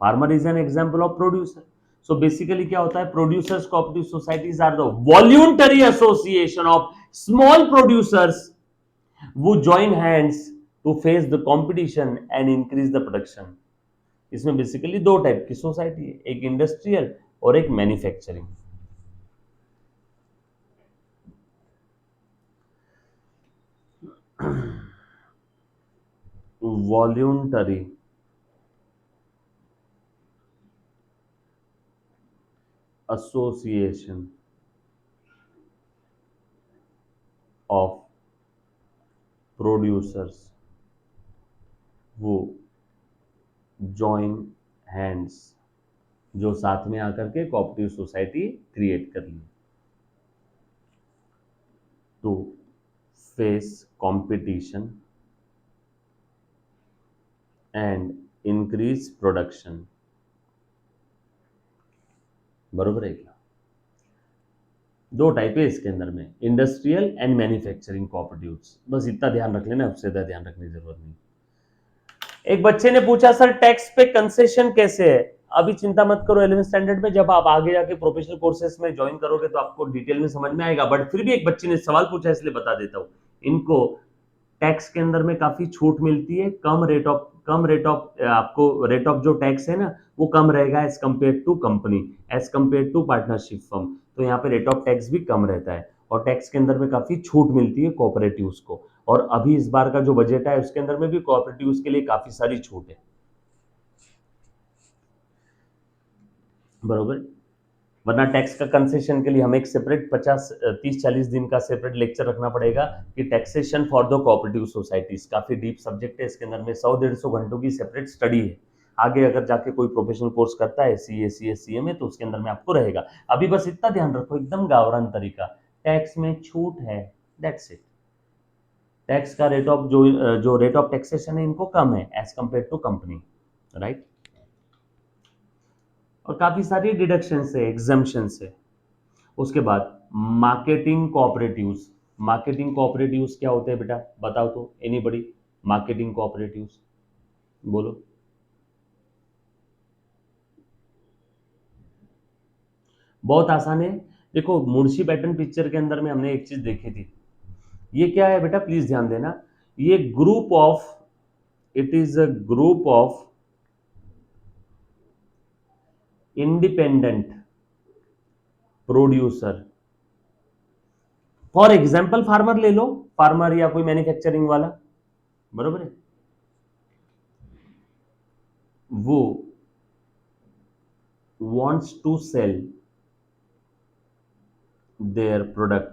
farmer is an example of producer. So basically क्या होता है, producers cooperative societies are the voluntary association of small producers वो join hands to face the competition and increase the production. इसमें बेसिकली दो टाइप की सोसाइटी है, एक इंडस्ट्रियल और एक manufacturing. Voluntary association of producers वो जॉइन हैंड्स, जो साथ में आकर के कोऑपरेटिव सोसाइटी क्रिएट कर ली to face competition and increase production. बरोबर है क्या, दो टाइप है इसके अंदर में, इंडस्ट्रियल एंड मैन्युफैक्चरिंग कोऑपरेटिव्स। बस इतना ध्यान रख लेना, उससे ज्यादा ध्यान रखने की जरूरत नहीं। एक बच्चे ने पूछा सर टैक्स पे कंसेशन कैसे है। अभी चिंता मत करो, 11th स्टैंडर्ड में जब आप आगे जाके प्रोफेशनल कोर्सेज में ज्वाइन करोगे तो आपको डिटेल में समझ में आएगा, बट फिर भी एक बच्चे ने सवाल पूछा इसलिए बता देता हूं। इनको टैक्स के अंदर में काफी छूट मिलती है, कम रेट ऑफ आपको रेट ऑफ जो टैक्स है ना वो कम रहेगा as compare to company, as compare to partnership firm. तो यहाँ पे रेट ऑफ टैक्स भी कम रहता है और टैक्स के अंदर में काफी छूट मिलती है कोऑपरेटिव्स को। और अभी इस बार का जो बजट है उसके अंदर में भी कोऑपरेटिव्स के लिए काफी सारी छूट है। बरोबर, वरना टैक्स का कंसेशन के लिए हमें एक सेपरेट 30-40 दिन का सेपरेट लेक्चर रखना पड़ेगा कि taxation for the cooperative societies. काफी डीप सब्जेक्ट है, इसके अंदर में 100-150 घंटों की सेपरेट स्टडी है। आगे अगर जाके कोई प्रोफेशनल कोर्स करता है सीए सीएस सीएमए तो उसके अंदर में आपको रहेगा। अभी बस इतना ध्यान रखो, एकदम गावरान तरीका, टैक्स में छूट है, दैट्स इट। टैक्स का रेट ऑफ जो रेट ऑफ टैक्सेशन है इनको कम है as compare to company, right. और काफी सारी डिडक्शन है, एग्जाम्पशन है। उसके बाद मार्केटिंग कोऑपरेटिव्स। मार्केटिंग कोऑपरेटिव्स क्या होते हैं बेटा, बताओ तो एनीबॉडी, मार्केटिंग कोऑपरेटिव्स बोलो। बहुत आसान है, देखो मुंशी पैटर्न पिक्चर के अंदर में हमने एक चीज देखी थी, ये क्या है बेटा प्लीज ध्यान देना, ये group of, it is a group of independent producer. For example farmer ले लो, फार्मर या कोई मैन्युफैक्चरिंग वाला, बरोबर है, वो wants to sell their product,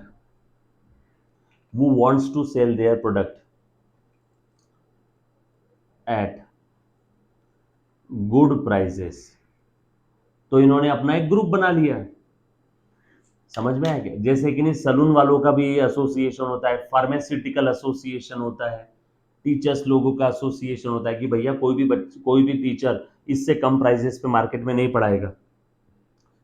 who wants to sell their product at good prices। तो इन्होंने अपना एक ग्रुप बना लिया, समझ में आया क्या, जैसे कि नहीं सलून वालों का भी एसोसिएशन होता है, फार्मास्यूटिकल एसोसिएशन होता है, टीचर्स लोगों का एसोसिएशन होता है कि भैया कोई भी टीचर इससे कम प्राइसेस पे मार्केट में नहीं पढ़ाएगा।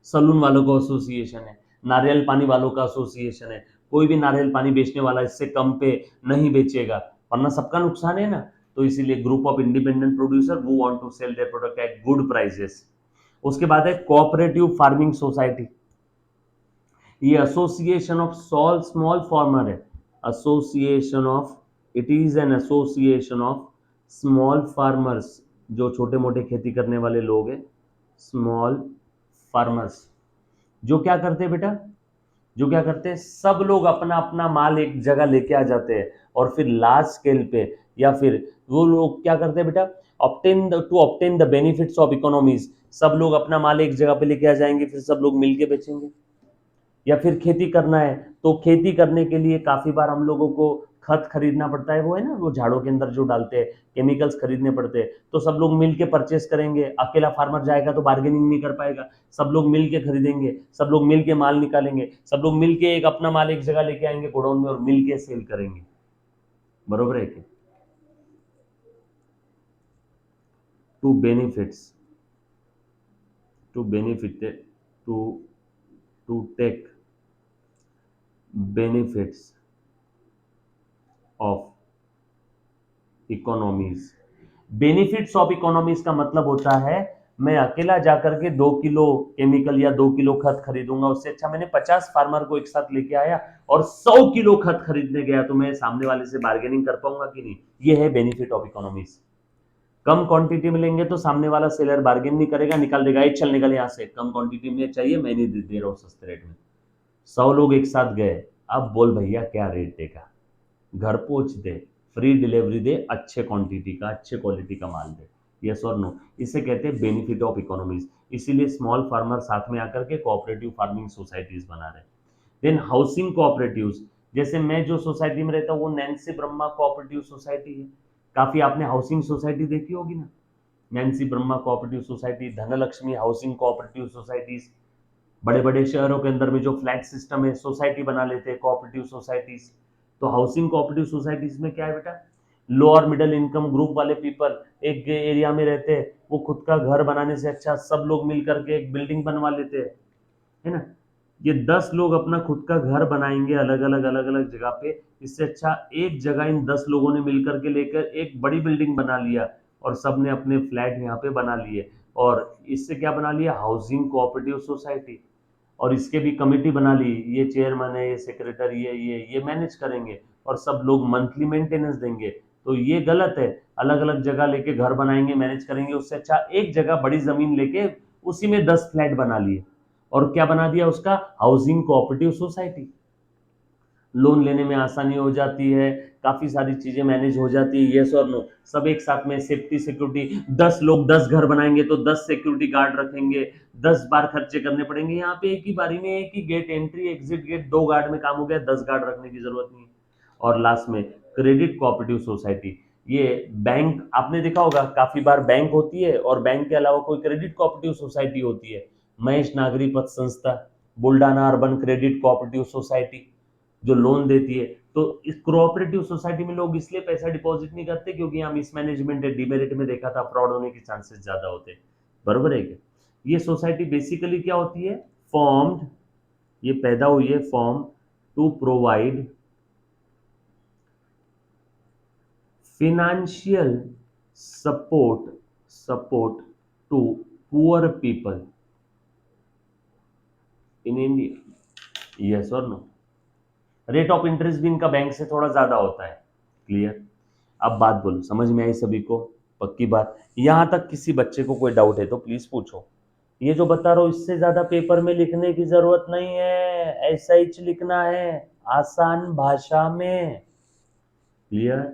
सलून वालों का एसोसिएशन है, नारियल पानी वालों का एसोसिएशन है, कोई भी नारियल पानी बेचने वाला इससे कम पे नहीं बेचेगा वरना सबका नुकसान है ना। तो इसीलिए ग्रुप ऑफ इंडिपेंडेंट प्रोड्यूसर वो want to sell their product at good prices. उसके बाद है कोऑपरेटिव फार्मिंग सोसाइटी, ये एसोसिएशन ऑफ स्मॉल फार्मर है, association of, it is an association of small farmers, जो छोटे मोटे खेती करने वाले लोग हैं, स्मॉल फार्मर्स। जो क्या करते हैं बेटा, जो क्या करते हैं, सब लोग अपना अपना माल एक जगह लेके आ जाते हैं और फिर लार्ज स्केल पे, या फिर वो लोग क्या करते हैं बेटा, obtain the benefits of economies, सब लोग अपना माल एक जगह पे लेके आ जाएंगे, फिर सब लोग मिलके बेचेंगे। या फिर खेती करना है तो खेती करने के लिए काफी बार हम लोगों को खत खरीदना पड़ता है, वो है ना वो झाड़ों के अंदर जो डालते हैं, केमिकल्स खरीदने पड़ते हैं, तो सब लोग मिल के परचेस करेंगे। अकेला फार्मर जाएगा तो बार्गेनिंग नहीं कर पाएगा, सब लोग मिल के खरीदेंगे, सब लोग मिल के माल निकालेंगे, सब लोग मिल के एक अपना माल एक जगह लेके आएंगे गोडाउन में और मिल के सेल करेंगे। बरोबर है क्या? To benefits, to benefit, to to take benefits of economies. Benefits of economies का मतलब होता है मैं अकेला जाकर के 2 किलो केमिकल या 2 किलो खत खरीदूंगा, उससे अच्छा मैंने 50 फार्मर को एक साथ लेके आया और 100 किलो खत खरीदने गया, तो मैं सामने वाले से बार्गेनिंग कर पाऊंगा कि नहीं? ये है benefit of economies. Come quantity में लेंगे तो सामने वाला सेलर बार्गेन नहीं करेगा, निकाल देगा, चल निकल यहाँ से, कम क्वांटिटी में चाहिए, मैं नहीं दे रहा हूँ सस्ते रेट में। 100 लोग एक साथ गए, अब बोल भैया क्या रेट देगा, घर पहुंच दे, फ्री डिलीवरी दे, अच्छे क्वांटिटी का अच्छे क्वालिटी का माल दे। यस और नो? इसे कहते हैं बेनिफिट ऑफ इकोनॉमीज। इसीलिए स्मॉल फार्मर साथ में आकर के कोऑपरेटिव फार्मिंग सोसाइटीज बना रहे हैं। देन हाउसिंग कोऑपरेटिव्स, जैसे मैं जो सोसाइटी में रहता हूँ वो नैन्सी ब्रह्मा कोऑपरेटिव सोसाइटी है। काफी आपने हाउसिंग सोसाइटी देखी होगी ना, Nancy Brahma cooperative society, Dhanlaxmi housing cooperative societies. बड़े बड़े शहरों के अंदर में जो फ्लैट सिस्टम है, सोसाइटी बना लेते हैं कोऑपरेटिव सोसाइटीज। तो हाउसिंग कोऑपरेटिव सोसाइटीज में क्या है बेटा, लो और मिडिल इनकम ग्रुप वाले पीपल एक एरिया में रहते हैं, वो खुद का घर बनाने से अच्छा सब लोग मिल करके एक बिल्डिंग बनवा लेते हैं, है ना? ये 10 लोग अपना खुद का घर बनाएंगे अलग अलग जगह पे, इससे अच्छा एक जगह इन 10 लोगों ने मिलकर के लेकर एक बड़ी बिल्डिंग बना लिया और सबने अपने फ्लैट यहाँ पे बना लिए, और इससे क्या बना लिया, हाउसिंग कोऑपरेटिव सोसाइटी। और इसके भी कमेटी बना ली, ये चेयरमैन है, ये सेक्रेटरी है, ये मैनेज करेंगे और सब लोग मंथली मेंटेनेंस देंगे। तो ये गलत है, अलग अलग जगह लेके घर बनाएंगे मैनेज करेंगे, उससे अच्छा एक जगह बड़ी जमीन लेके उसी में 10 फ्लैट बना लिए और क्या बना दिया उसका, हाउसिंग कोऑपरेटिव सोसाइटी। लोन लेने में आसानी हो जाती है, काफी सारी चीजें मैनेज हो जाती है। यस और नो? सब एक साथ में सेफ्टी सिक्योरिटी, 10 लोग 10 घर बनाएंगे तो 10 सिक्योरिटी गार्ड रखेंगे, 10 बार खर्चे करने पड़ेंगे, यहाँ पे एक ही बारी में एक ही gate, entry exit gate, 2 guard में काम हो गया, 10 गार्ड रखने की जरूरत नहीं है। और लास्ट में क्रेडिट कोऑपरेटिव सोसाइटी, ये बैंक आपने देखा होगा, काफी बार बैंक होती है और बैंक के अलावा कोई क्रेडिट कोऑपरेटिव सोसाइटी होती है। महेश नागरी पथ संस्था, Buldhana urban credit cooperative society जो लोन देती है। तो इस कोऑपरेटिव सोसाइटी में लोग इसलिए पैसा डिपॉजिट नहीं करते क्योंकि यहाँ मिसमैनेजमेंट है, डिमेरिट में देखा था, फ्रॉड होने के चांसेस ज्यादा होते हैं। बरोबर है क्या? ये सोसाइटी बेसिकली क्या होती है, फॉर्म्ड, ये पैदा हुई है form to provide financial support to poor people in India। yes or no? Rate of interest भी इनका बैंक से थोड़ा ज्यादा होता है। क्लियर? अब बात बोलो, समझ में आई सभी को? पक्की बात? यहां तक किसी बच्चे को कोई डाउट है तो प्लीज पूछो। ये जो बता रहा हूं इससे ज्यादा पेपर में लिखने की जरूरत नहीं है, ऐसा ही लिखना है, आसान भाषा में। क्लियर?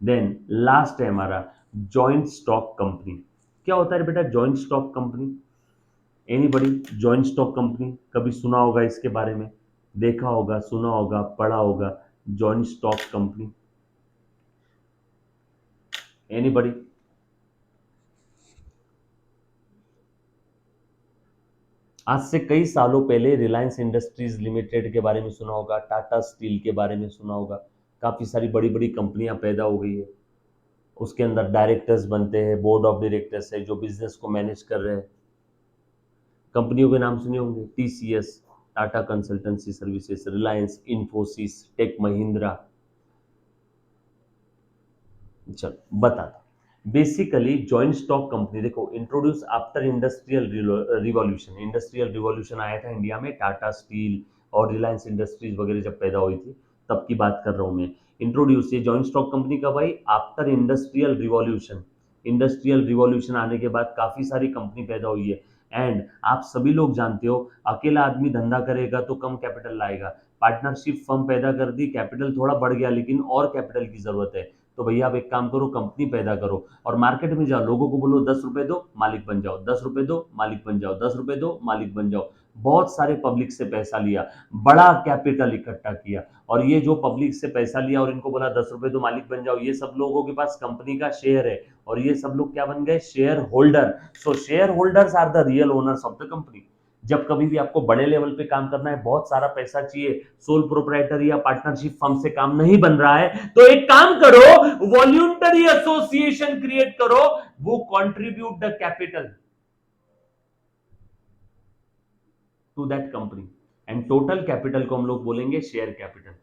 देन लास्ट है हमारा जॉइंट स्टॉक कंपनी। क्या होता है बेटा joint stock company? Anybody? Joint stock company कभी सुना होगा इसके बारे में, देखा होगा, सुना होगा, पढ़ा होगा? Joint stock company, anybody? आज से कई सालों पहले रिलायंस इंडस्ट्रीज लिमिटेड के बारे में सुना होगा, टाटा स्टील के बारे में सुना होगा। काफी सारी बड़ी बड़ी कंपनियां पैदा हो गई है, उसके अंदर डायरेक्टर्स बनते हैं, बोर्ड ऑफ डायरेक्टर्स है जो बिजनेस को मैनेज कर रहे हैं। कंपनियों के नाम सुने होंगे, TCS, Tata consultancy services, Reliance, Infosys, tech Mahindra. चलो बताता, बेसिकली जॉइंट स्टॉक कंपनी देखो introduce after industrial revolution. Industrial revolution आया था इंडिया में, टाटा स्टील और रिलायंस इंडस्ट्रीज वगैरह जब पैदा हुई थी तब की बात कर रहा हूं मैं। इंट्रोड्यूस ये जॉइंट स्टॉक कंपनी कब आई, after industrial revolution. Industrial revolution आने के बाद काफी सारी कंपनी पैदा हुई है। एंड आप सभी लोग जानते हो अकेला आदमी धंधा करेगा तो कम कैपिटल लाएगा, पार्टनरशिप फर्म पैदा कर दी, कैपिटल थोड़ा बढ़ गया लेकिन और कैपिटल की जरूरत है। तो भैया आप एक काम करो, कंपनी पैदा करो और मार्केट में जाओ, लोगों को बोलो 10 रुपए दो मालिक बन जाओ, 10 रुपए दो मालिक बन जाओ, 10 रुपए दो मालिक बन जाओ। बहुत सारे पब्लिक से पैसा लिया, बड़ा कैपिटल इकट्ठा किया, और ये जो पब्लिक से पैसा लिया और इनको बोला 10 रुपए तो मालिक बन जाओ, ये सब लोगों के पास कंपनी का शेयर है और ये सब लोग क्या बन गए, share holder. So share holders are the real owners of the company. जब कभी भी आपको बड़े लेवल पे काम करना है, बहुत सारा पैसा चाहिए, सोल प्रोप्राइटर या पार्टनरशिप फर्म से काम नहीं बन रहा है, तो एक काम करो, वॉल्यूंटरी एसोसिएशन क्रिएट करो, वो contribute the capital to that company, and total capital को हम लोग बोलेंगे share capital,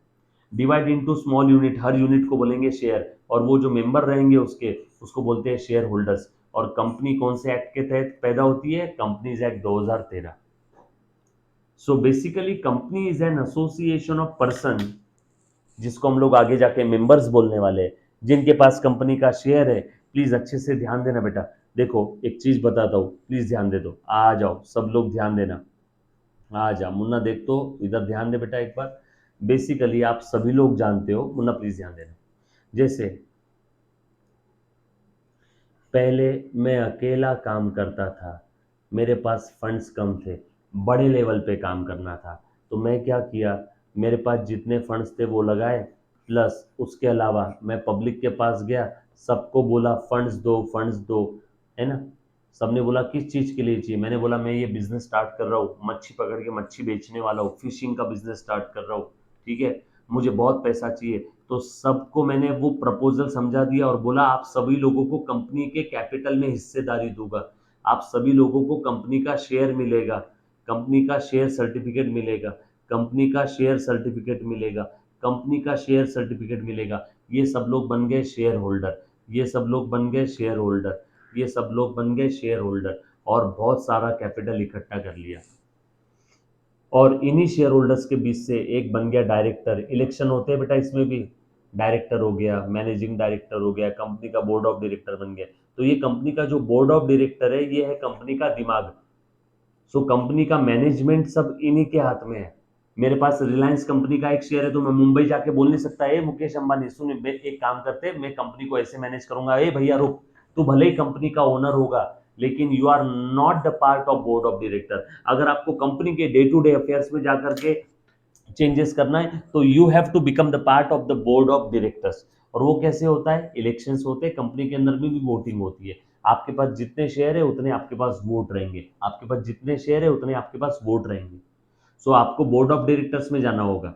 divide into small unit, हर यूनिट को बोलेंगे शेयर, और वो जो मेंबर रहेंगे उसके, उसको बोलते हैं शेयर होल्डर्स। और कंपनी कौन से एक्ट के तहत पैदा होती है, companies act 2013। So basically company is an association of person, जिसको हम लोग आगे जाके मेंबर्स बोलने वाले हैं, जिनके पास कंपनी का शेयर है। प्लीज अच्छे से ध्यान देना बेटा, देखो एक चीज बताता हूँ, प्लीज ध्यान दे दो, आ जाओ सब लोग ध्यान देना, आ जा मुन्ना, देख तो इधर ध्यान दे बेटा एक बार। बेसिकली आप सभी लोग जानते हो, मुन्ना प्लीज ध्यान देना, जैसे पहले मैं अकेला काम करता था, मेरे पास फंड्स कम थे, बड़े लेवल पे काम करना था, तो मैं क्या किया, मेरे पास जितने फंड्स थे वो लगाए, प्लस उसके अलावा मैं पब्लिक के पास गया, सबको बोला फंड्स दो, है ना। सबने बोला किस चीज़ के लिए चाहिए, मैंने बोला मैं ये बिजनेस स्टार्ट कर रहा हूँ, मच्छी पकड़ के मच्छी बेचने वाला हूँ, फिशिंग का बिजनेस स्टार्ट कर रहा हूँ, ठीक है, मुझे बहुत पैसा चाहिए। तो सबको मैंने वो प्रपोजल समझा दिया और बोला आप सभी लोगों को कंपनी के कैपिटल में हिस्सेदारी दूंगा, आप सभी लोगों को कंपनी का शेयर मिलेगा, कंपनी का शेयर सर्टिफिकेट मिलेगा, कंपनी का शेयर सर्टिफिकेट मिलेगा, कंपनी का शेयर सर्टिफिकेट मिलेगा। ये सब लोग बन गए शेयर होल्डर, ये सब लोग बन गए शेयर होल्डर, ये सब लोग बन गए शेयर होल्डर, और बहुत सारा कैपिटल इकट्ठा कर लिया। और इन्हीं शेयर होल्डर्स के बीच से एक बन गया डायरेक्टर, इलेक्शन होते हैं बेटा इसमें भी, डायरेक्टर हो गया, मैनेजिंग डायरेक्टर हो गया, कंपनी का बोर्ड ऑफ डायरेक्टर बन गया। तो ये कंपनी का जो बोर्ड ऑफ डायरेक्टर है, ये है कंपनी का दिमाग। सो कंपनी का मैनेजमेंट सब इन्हीं के हाथ में है। मेरे पास रिलायंस कंपनी का एक शेयर है, तो मैं मुंबई जाके बोल नहीं सकता ए मुकेश अंबानी सुन, एक काम करते, मैं कंपनी को ऐसे मैनेज करूंगा, ए भैया रुक, तू भले ही कंपनी का ओनर होगा, लेकिन you are not the part of board of director. अगर आपको कंपनी के डे टू डे अफेयर्स में जाकर के चेंजेस करना है, तो you have to become the part of the board of directors. और वो कैसे होता है, इलेक्शंस होते हैं, कंपनी के अंदर में भी वोटिंग होती है, आपके पास जितने शेयर है उतने आपके पास वोट रहेंगे, आपके पास जितने शेयर है उतने आपके पास वोट रहेंगे। सो आपको बोर्ड ऑफ डायरेक्टर्स में जाना होगा।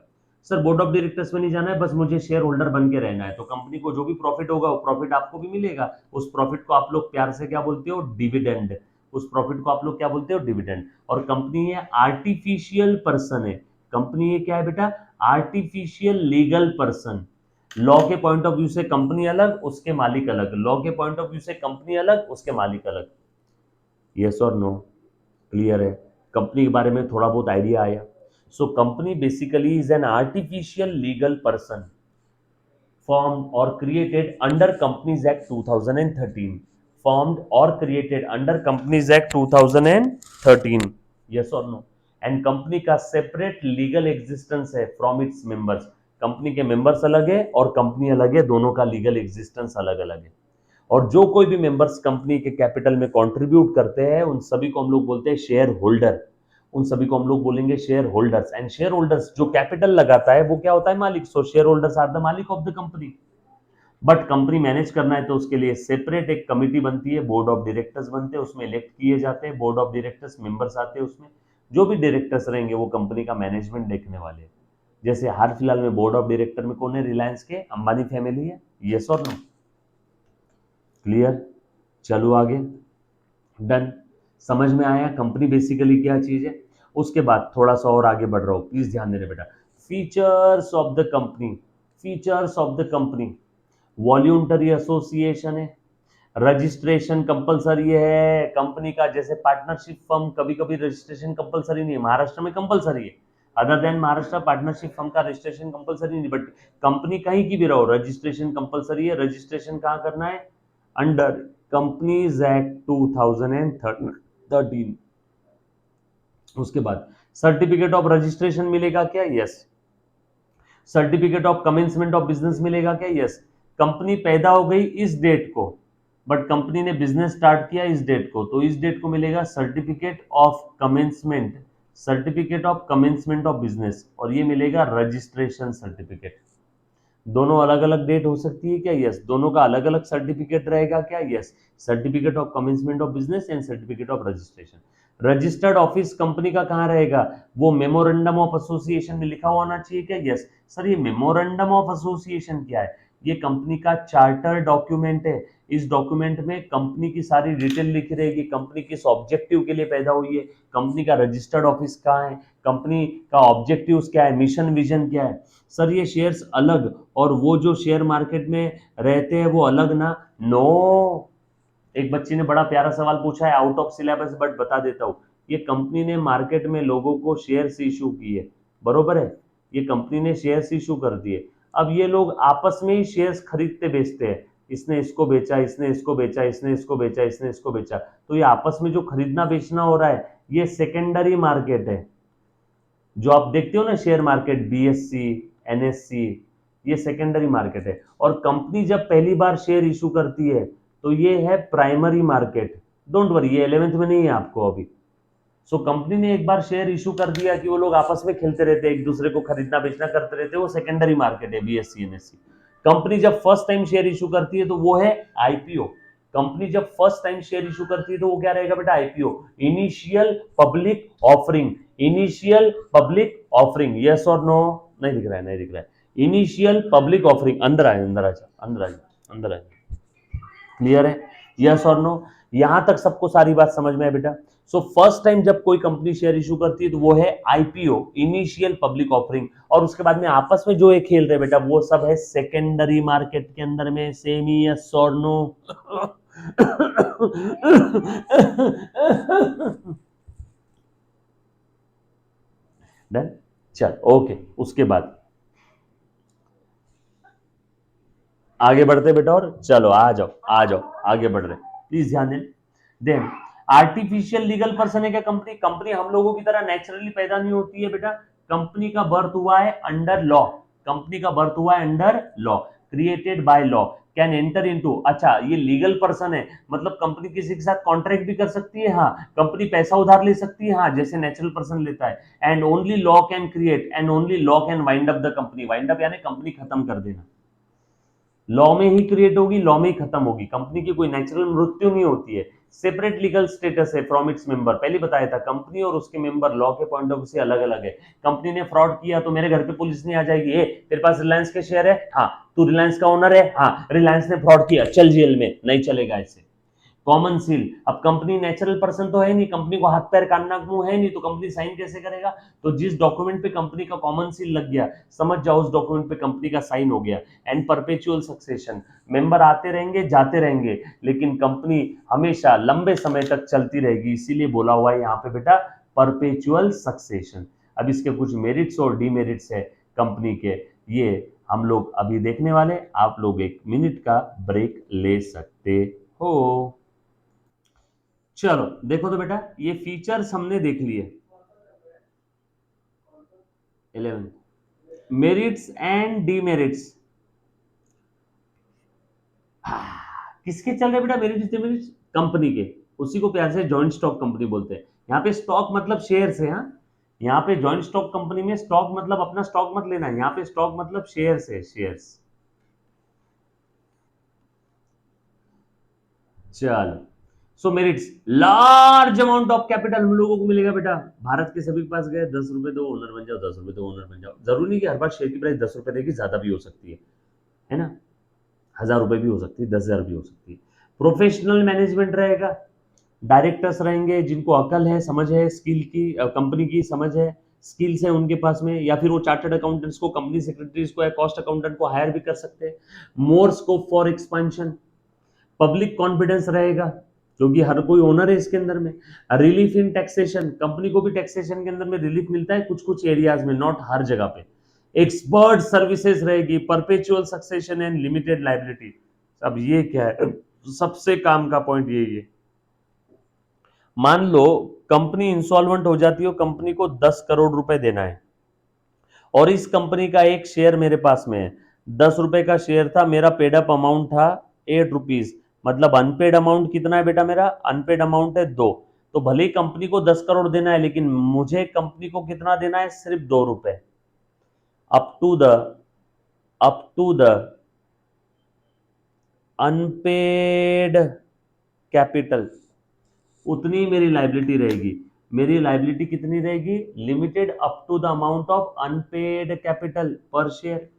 सर बोर्ड ऑफ डायरेक्टर्स में नहीं जाना है, बस मुझे शेयर होल्डर बन के रहना है, तो कंपनी को जो भी प्रॉफिट होगा वो प्रॉफिट आपको भी मिलेगा। उस प्रॉफिट को आप लोग प्यार से क्या बोलते हो, डिविडेंड। उस प्रॉफिट को आप लोग क्या बोलते हो, डिविडेंड। और कंपनी ये आर्टिफिशियल पर्सन है, कंपनी ये क्या है बेटा, आर्टिफिशियल लीगल पर्सन। लॉ के पॉइंट ऑफ व्यू से कंपनी अलग, उसके मालिक अलग, लॉ के पॉइंट ऑफ व्यू से कंपनी अलग, उसके मालिक अलग। यस और नो, क्लियर है, कंपनी के बारे में थोड़ा बहुत आइडिया आया। So company basically is an artificial legal person formed or created under Companies Act 2013, formed or created under Companies Act 2013, yes or no। And company का सेपरेट लीगल एग्जिस्टेंस है फ्रॉम इट्स मेंबर्स, कंपनी के मेंबर्स अलग है और कंपनी अलग है, दोनों का लीगल एग्जिस्टेंस अलग अलग है। और जो कोई भी मेंबर्स कंपनी के कैपिटल में कंट्रीब्यूट करते हैं, उन सभी को हम लोग बोलते हैं शेयर होल्डर, उन सभी को हम लोग बोलेंगे share holders. And share holders जो कैपिटल लगाता है वो क्या होता है, मालिक। So share holders are the मालिक of the company. But company manage करना है तो उसके लिए सेपरेट एक कमिटी बनती है, बोर्ड ऑफ डायरेक्टर्स बनते हैं, उसमें इलेक्ट किए जाते हैं बोर्ड ऑफ डायरेक्टर्स, मेंबर्स आते हैं उसमें, जो भी डायरेक्टर्स रहेंगे वो कंपनी का मैनेजमेंट देखने वाले हैं। जैसे हाल फिलहाल में बोर्ड ऑफ डायरेक्टर में कौन है, रिलायंस के अंबानी फैमिली है, यस और नो, क्लियर। चलो आगे, डन, समझ में आया कंपनी बेसिकली क्या चीज है। उसके बाद थोड़ा सा और आगे बढ़ रहा हूं, प्लीज ध्यान देना बेटा। Features of the company, features of the company, voluntary association है, रजिस्ट्रेशन कंपलसरी है कंपनी का। जैसे पार्टनरशिप फर्म कभी कभी रजिस्ट्रेशन कंपलसरी नहीं है, महाराष्ट्र में कंपलसरी है, other than Maharashtra partnership firm का रजिस्ट्रेशन कंपलसरी नहीं, बट कंपनी कहीं की भी रहो रजिस्ट्रेशन कंपलसरी है। रजिस्ट्रेशन कहाँ करना है, अंडर कंपनीज एक्ट 2013। उसके बाद सर्टिफिकेट ऑफ रजिस्ट्रेशन मिलेगा क्या, yes. Certificate of commencement of business मिलेगा क्या, यस। कंपनी पैदा हो गई इस डेट को, बट कंपनी ने बिजनेस स्टार्ट किया इस डेट को, तो इस डेट को मिलेगा certificate of commencement, certificate of commencement of business, और ये मिलेगा रजिस्ट्रेशन सर्टिफिकेट। दोनों अलग अलग डेट हो सकती है क्या? यस। दोनों का अलग अलग सर्टिफिकेट रहेगा क्या? Yes. Certificate of commencement of business and certificate of registration. Registered office company का कहाँ रहेगा? वो मेमोरेंडम ऑफ एसोसिएशन में लिखा होना चाहिए क्या? यस। सर ये मेमोरेंडम ऑफ एसोसिएशन क्या है? ये कंपनी का चार्टर डॉक्यूमेंट है। इस डॉक्यूमेंट में कंपनी की सारी डिटेल लिखी रहेगी, कंपनी किस ऑब्जेक्टिव के लिए पैदा हुई है, कंपनी का रजिस्टर्ड ऑफिस कहाँ है, कंपनी का ऑब्जेक्टिव क्या है, मिशन विजन क्या है। सर ये शेयर्स अलग और वो जो शेयर मार्केट में रहते हैं वो अलग ना? नो। एक बच्ची ने बड़ा प्यारा सवाल पूछा है आउट ऑफ सिलेबस, बट बता देता हूँ। ये कंपनी ने मार्केट में लोगों को शेयर्स इशू किए, बरोबर है? ये कंपनी ने शेयर्स इशू कर दिए। अब ये लोग आपस में ही शेयर्स खरीदते बेचते हैं। इसने इसको बेचा, इसने इसको बेचा, इसने इसको बेचा, इसने इसको बेचा। तो ये आपस में जो खरीदना बेचना हो रहा है ये सेकेंडरी मार्केट है। जो आप देखते हो ना शेयर मार्केट, बीएससी, एनएससी, ये सेकेंडरी मार्केट है। और कंपनी जब पहली बार शेयर इशू करती है तो ये है प्राइमरी मार्केट। डोंट वरी, ये 11th में नहीं है आपको अभी। सो कंपनी ने एक बार शेयर इशू कर दिया कि वो लोग आपस में खेलते रहते, एक दूसरे को खरीदना बेचना करते रहते, वो सेकेंडरी मार्केट है, बीएससी एनएससी। कंपनी जब फर्स्ट टाइम शेयर इशू करती है तो वो है आईपीओ। कंपनी जब फर्स्ट टाइम शेयर इशू करती है तो वो क्या रहेगा बेटा? IPO, initial public offering. Initial public offering, yes और नो? नहीं दिख रहा है, नहीं दिख रहा है। इनिशियल पब्लिक ऑफरिंग, अंदर आए, अंदर आ जा, अंदर आ जा, अंदर आए। क्लियर है? यस और नो? यहां तक सबको सारी बात समझ में है बेटा? सो फर्स्ट टाइम जब कोई कंपनी शेयर इशू करती है तो वो है आईपीओ, इनिशियल पब्लिक ऑफरिंग। और उसके बाद में आपस में जो ये खेल रहे बेटा वो सब है सेकेंडरी मार्केट के अंदर में। सेमी, यस और नो? डन? चल ओके। उसके बाद आगे बढ़ते बेटा, और चलो आ जाओ, आ जाओ, आगे बढ़ रहे, प्लीज ध्यान दें। देन आर्टिफिशियल लीगल पर्सन है क्या कंपनी? कंपनी हम लोगों की तरह नेचुरली पैदा नहीं होती है बेटा। कंपनी का बर्थ हुआ है अंडर लॉ। कंपनी का बर्थ हुआ है under law, created by law, can enter into. अच्छा ये लीगल पर्सन है, मतलब कंपनी किसी के साथ कॉन्ट्रैक्ट भी कर सकती है, हाँ। कंपनी पैसा उधार ले सकती है, हाँ, जैसे नेचुरल पर्सन लेता है। And only law can create and only law can wind up the company. Wind up यानी कंपनी खत्म कर देना। लॉ में ही क्रिएट होगी, लॉ में ही खत्म होगी। कंपनी की कोई नेचुरल मृत्यु नहीं होती है। सेपरेट लीगल स्टेटस है फ्रॉम इट्स मेंबर। पहले बताया था कंपनी और उसके मेंबर लॉ के पॉइंट ऑफ व्यू से अलग अलग है। कंपनी ने फ्रॉड किया तो मेरे घर पे पुलिस नहीं आ जाएगी, ए तेरे पास रिलायंस के शेयर है, हाँ, तू रिलायंस का ओनर है, हाँ, रिलायंस ने फ्रॉड किया, चल जेल में, नहीं चलेगा ऐसे। कॉमन सील, अब कंपनी नेचुरल पर्सन तो है नहीं, कंपनी को हाथ पैर कान नाक मुंह है नहीं, तो कंपनी साइन कैसे करेगा? तो जिस डॉक्यूमेंट पे कंपनी का कॉमन सील लग गया, समझ जाओ उस डॉक्यूमेंट पे कंपनी का साइन हो गया। एंड परपेचुअल सक्सेशन, मेंबर आते रहेंगे जाते रहेंगे लेकिन कंपनी हमेशा लंबे समय तक चलती रहेगी, इसीलिए बोला हुआ है यहाँ पे बेटा परपेचुअल सक्सेशन। अब इसके कुछ मेरिट्स और डीमेरिट्स है कंपनी के, ये हम लोग अभी देखने वाले। आप लोग 1 मिनट का ब्रेक ले सकते हो। चलो देखो तो बेटा, ये फीचर्स हमने देख लिए। 11 मेरिट्स एंड डीमेरिट्स किसके चल रहे बेटा? मेरिट्स डीमेरिट्स कंपनी के। उसी को प्यार से जॉइंट स्टॉक कंपनी बोलते हैं। यहाँ पे स्टॉक मतलब शेयर है, हाँ। यहाँ पे जॉइंट स्टॉक कंपनी में स्टॉक मतलब अपना स्टॉक मत लेना, यहाँ पे स्टॉक मतलब शेयर है, शेयर्स। चलो so merits, large amount of capital हम लोगों को मिलेगा बेटा। भारत के सभी के पास गए 10 रुपए दो ओनर बन जाओ, 10 रुपए दो ओनर बन जाओ। जरूरी नहीं कि हर बार शेयर की प्राइस 10 रुपए रहेगी, ज्यादा भी हो सकती है ना? 1000 रुपए भी हो सकती है, 10,000 भी हो सकती है। प्रोफेशनल मैनेजमेंट रहेगा, डायरेक्टर्स रहेंगे जिनको अकल है, समझ है, स्किल की, कंपनी की समझ है, स्किल्स है उनके पास में, या फिर वो चार्टर्ड अकाउंटेंट्स को, कंपनी सेक्रेटरीज को या कॉस्ट अकाउंटेंट को हायर भी कर सकते हैं। More scope for expansion, public confidence रहेगा क्योंकि हर कोई ओनर है इसके अंदर में। रिलीफ इन टैक्सेशन, कंपनी को भी टैक्सेशन के अंदर में रिलीफ मिलता है कुछ कुछ एरियाज में, नॉट हर जगह पे। एक्सपर्ट सर्विसेज रहेगी, perpetual succession and limited liability. अब ये क्या है? सबसे काम का पॉइंट यही है। मान लो कंपनी इंसॉल्वेंट हो जाती हो, कंपनी को 10 करोड़ रुपए देना है और इस कंपनी का एक शेयर मेरे पास में है, 10 रुपए का शेयर था, मेरा पेड अप अमाउंट था 8 रुपीज, मतलब अनपेड अमाउंट कितना है बेटा? मेरा अनपेड अमाउंट है 2। तो भले ही कंपनी को 10 करोड़ देना है, लेकिन मुझे कंपनी को कितना देना है? सिर्फ 2 रुपए। Up to the unpaid capital, उतनी ही मेरी लाइबिलिटी रहेगी। मेरी लाइबिलिटी कितनी रहेगी? Limited up to the amount of unpaid capital per share.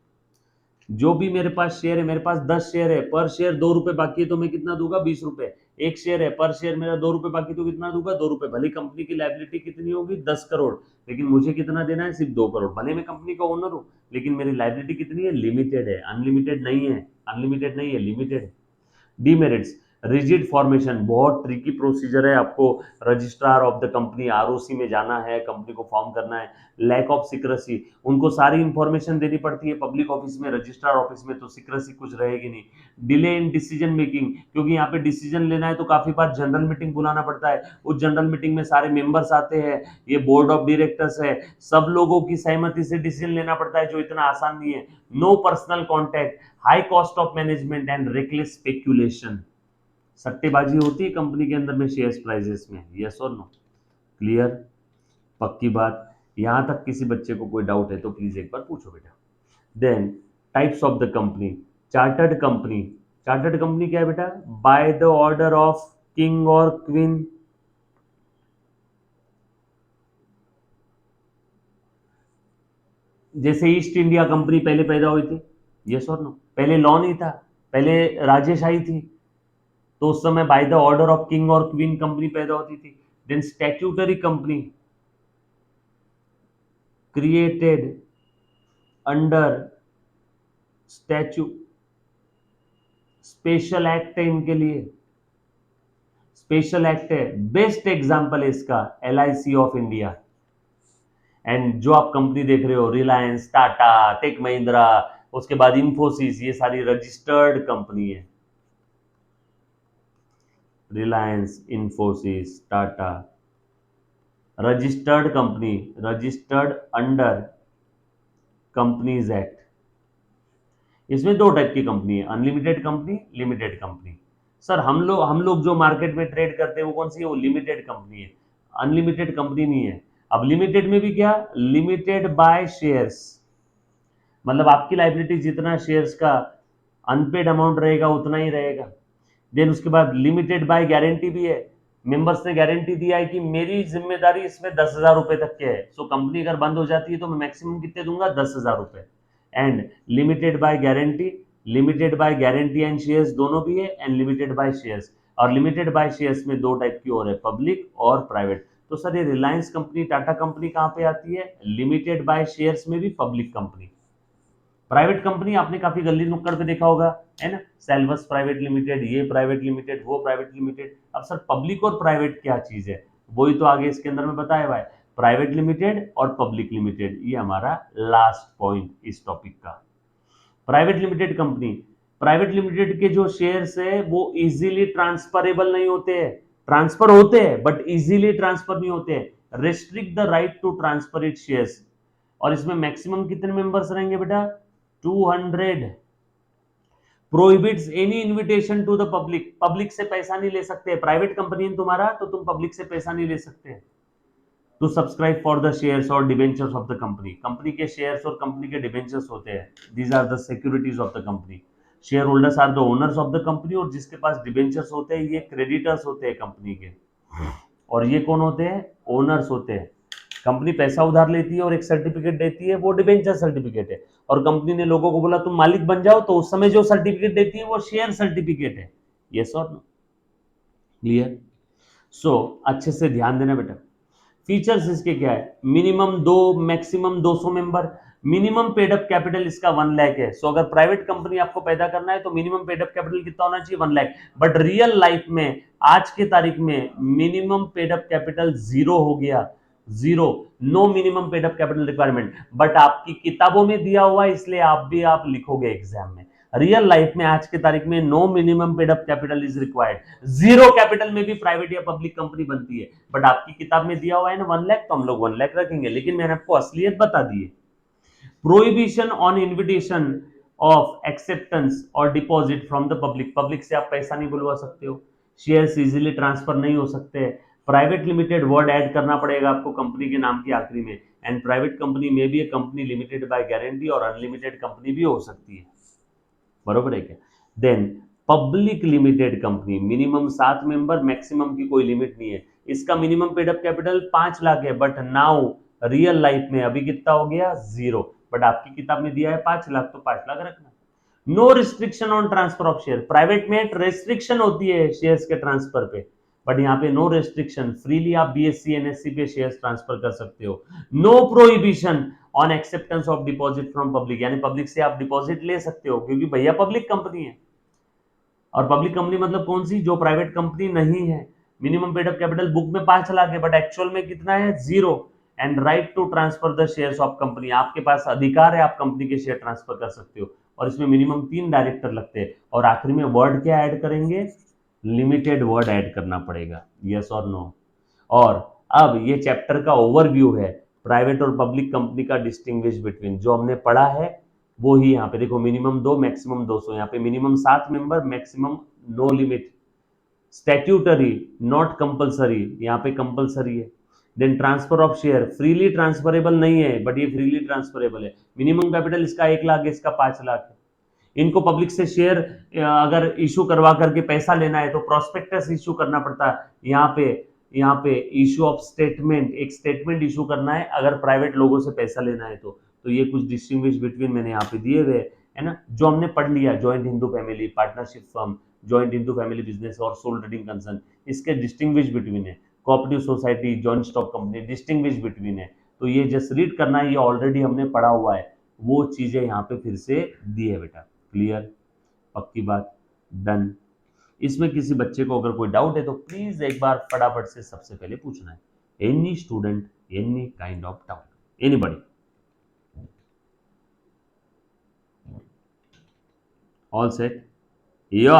जो भी मेरे पास शेयर है, मेरे पास 10 शेयर है, पर शेयर 2 रुपए बाकी है, तो मैं कितना दूंगा? 20 रुपए। एक शेयर है, पर शेयर मेरा 2 रुपए बाकी, तो कितना दूंगा? 2 रुपए। भले कंपनी की लाइबिलिटी कितनी होगी? 10 करोड़, लेकिन मुझे कितना देना है? सिर्फ 2 करोड़। भले मैं कंपनी का ओनर हूं, लेकिन मेरी लाइबिलिटी कितनी है? लिमिटेड है, अनलिमिटेड नहीं है। अनलिमिटेड नहीं है, लिमिटेड है। डीमेरिट्स, रिजिड फॉर्मेशन, बहुत ट्रिकी प्रोसीजर है। आपको registrar of the company ROC में जाना है, कंपनी को फॉर्म करना है। लैक ऑफ सिक्रेसी, उनको सारी इंफॉर्मेशन देनी पड़ती है पब्लिक ऑफिस में, रजिस्ट्रार ऑफिस में तो सिक्रेसी कुछ रहेगी नहीं। डिले इन डिसीजन मेकिंग, क्योंकि यहाँ पे डिसीजन लेना है तो काफी बार जनरल मीटिंग बुलाना पड़ता है। उस जनरल मीटिंग में सारे मेंबर्स आते हैं, ये बोर्ड ऑफ डायरेक्टर्स है, सब लोगों की सहमति से डिसीजन लेना पड़ता है, जो इतना आसान नहीं है। No personal contact, high cost of management and reckless speculation, सट्टेबाजी होती है कंपनी के अंदर में शेयर्स प्राइसेस में। यस और नो? क्लियर? पक्की बात? यहां तक किसी बच्चे को कोई डाउट है तो प्लीज एक बार पूछो बेटा। Then types of the company, chartered company. Chartered company क्या है बेटा? By the order of king और क्वीन। जैसे ईस्ट इंडिया कंपनी पहले पैदा हुई थी। यस और नो? पहले लॉ नहीं था, पहले राजेशाही थी, तो उस समय by the order of king और क्वीन कंपनी पैदा होती थी। Then statutory company, created under statute, special act है इनके लिए, स्पेशल एक्ट है। बेस्ट एग्जांपल है इसका एलआईसी ऑफ इंडिया। एंड जो आप कंपनी देख रहे हो, रिलायंस, टाटा, टेक महिंद्रा, उसके बाद इंफोसिस, ये सारी रजिस्टर्ड कंपनी है। Reliance, Infosys, Tata, registered company, registered under companies act. इसमें दो टाइप की कंपनी है, unlimited company, limited company. Sir हम लोग जो मार्केट में ट्रेड करते हैं वो कौन सी है? वो लिमिटेड कंपनी है, अनलिमिटेड कंपनी नहीं है। अब लिमिटेड में भी क्या? लिमिटेड बाय शेयर्स, मतलब आपकी लाइबिलिटी जितना शेयर्स का अनपेड अमाउंट रहेगा उतना ही रहेगा। देन उसके बाद लिमिटेड बाय गारंटी भी है, मेंबर्स ने गारंटी दिया है कि मेरी जिम्मेदारी इसमें 10,000 रुपए तक के है। सो कंपनी अगर बंद हो जाती है तो मैं मैक्सिमम कितने दूंगा? 10,000 रुपए। And limited by guarantee, limited by guarantee and shares दोनों भी है, एंड लिमिटेड बाय शेयर्स। और लिमिटेड बाय शेयर्स में दो टाइप की और है, पब्लिक और प्राइवेट। तो सर ये रिलायंस कंपनी, टाटा कंपनी कहां पे आती है? लिमिटेड बाय शेयर्स में भी पब्लिक कंपनी। प्राइवेट कंपनी आपने काफी गली नुक्कड़ पे देखा होगा, है ना? सेल्वस प्राइवेट लिमिटेड, ये प्राइवेट लिमिटेड, वो प्राइवेट लिमिटेड। अब सर पब्लिक और प्राइवेट क्या चीज है? वही तो आगे इसके अंदर में बताया हुआ है, प्राइवेट लिमिटेड और पब्लिक लिमिटेड। ये हमारा लास्ट पॉइंट इस टॉपिक का। Private limited company, private limited के जो शेयर्स है वो इजीली ट्रांसफरेबल नहीं होते हैं। ट्रांसफर होते हैं बट इजीली ट्रांसफर नहीं होते हैं। Restrict the right to transfer it shares. और इसमें मैक्सिमम कितने मेंबर्स रहेंगे बेटा? 200। Prohibits any invitation to the public, public से पैसा नहीं ले सकते। प्राइवेट कंपनी है तुम्हारा तो तुम पब्लिक से पैसा नहीं ले सकते। To subscribe for the shares और debentures of the company, company के शेयर्स और कंपनी के डिबेंचर्स होते हैं। These are the securities of the company. Share holders are the owners of the company, और जिसके पास डिबेंचर्स होते हैं ये क्रेडिटर्स होते हैं कंपनी के। और ये कौन होते हैं? ओनर्स होते हैं। कंपनी पैसा उधार लेती है और एक सर्टिफिकेट देती है, वो डिबेंचर सर्टिफिकेट है। और कंपनी ने लोगों को बोला तुम मालिक बन जाओ, तो उस समय जो सर्टिफिकेट देती है वो शेयर सर्टिफिकेट है। यस और नो? क्लियर? सो अच्छे से ध्यान देना बेटा। फीचर्स इसके क्या है? Minimum 2, maximum 200 member. Minimum paid up capital इसका 1 लाख है। सो अगर प्राइवेट कंपनी आपको पैदा करना है तो मिनिमम पेड अप कैपिटल कितना होना चाहिए? 1 लाख। बट रियल लाइफ में आज के तारीख में मिनिमम पेड अप कैपिटल 0 हो गया। 0, no minimum paid up capital requirement. But आपकी किताबों में दिया हुआ है, इसलिए आप लिखोगे एग्जाम में। रियल लाइफ में आज के तारीख में no minimum paid up capital is required. 0 capital में भी प्राइवेट या पब्लिक कंपनी बनती है। बट आपकी किताब में दिया हुआ है ना 1 लाख, तो हम लोग 1 लाख रखेंगे, लेकिन मैंने आपको असलियत बता दी है। Prohibition on invitation of acceptance और deposit from the public, public से आप पैसा नहीं बुलवा सकते हो। शेयर्स इजीली ट्रांसफर नहीं हो सकते। प्राइवेट लिमिटेड वर्ड ऐड करना पड़ेगा आपको कंपनी के नाम के आखिरी में। एंड प्राइवेट कंपनी में भी a company limited by guarantee और अनलिमिटेड कंपनी भी हो सकती है, बरोबर है क्या। Then public limited company, minimum 7 member, maximum की कोई लिमिट नहीं है। इसका minimum paid up capital 5 lakh है, बट नाउ रियल लाइफ में अभी कितना हो गया, 0। बट आपकी किताब में दिया है 5 लाख, तो 5 लाख रखना। No restriction on transfer of share, private में रेस्ट्रिक्शन होती है शेयर्स के ट्रांसफर पे, बट यहाँ पे नो रेस्ट्रिक्शन, फ्रीली आप बीएससी एनएससी पे शेयर्स ट्रांसफर कर सकते हो। No prohibition on acceptance of deposit from public, यानी पब्लिक से आप डिपॉजिट ले सकते हो, क्योंकि भैया पब्लिक कंपनी है। और पब्लिक कंपनी मतलब कौन सी, जो प्राइवेट कंपनी नहीं है। Minimum paid up capital book में 5 लाख है, बट एक्चुअल में कितना है, 0। And right to transfer the shares of company, आपके पास अधिकार है, आप कंपनी के शेयर ट्रांसफर कर सकते हो। और इसमें मिनिमम 3 डायरेक्टर लगते हैं, और आखिरी में वर्ड क्या ऐड करेंगे, लिमिटेड वर्ड ऐड करना पड़ेगा, यस और नो। और अब ये चैप्टर का ओवरव्यू है, प्राइवेट और पब्लिक कंपनी का डिस्टिंग्विश बिटवीन, जो हमने पढ़ा है वो ही यहाँ पे देखो, मिनिमम 2 मैक्सिमम 200, यहाँ पे minimum 7 member, maximum no limit, statutory not compulsory, यहाँ पे कंपलसरी है। Then transfer of share, freely transferable नहीं है, बट ये फ्रीली ट्रांसफरेबल है। मिनिमम कैपिटल इसका 1 लाख है, इसका 5 लाख है। इनको पब्लिक से शेयर अगर इशू करवा करके पैसा लेना है तो प्रोस्पेक्टस इशू करना पड़ता है। यहाँ पे इशू ऑफ स्टेटमेंट, एक स्टेटमेंट इशू करना है अगर प्राइवेट लोगों से पैसा लेना है तो ये कुछ डिस्टिंग्विश बिटवीन मैंने यहाँ पे दिए हुए है ना, जो हमने पढ़ लिया, joint Hindu family, partnership firm, joint Hindu family business और सोल ट्रेडिंग कंसर्न, इसके डिस्टिंग्विश बिटवीन है। Cooperative society, joint stock company, distinguish between है। तो ये जस्ट रीड करना है, ये ऑलरेडी हमने पढ़ा हुआ है, वो चीजें यहाँ पे फिर से दी है बेटा। क्लियर, पक्की बात, डन। इसमें किसी बच्चे को अगर कोई डाउट है तो प्लीज एक बार फटाफट से सबसे पहले पूछना है। Any student, any kind of doubt, anybody, all set, या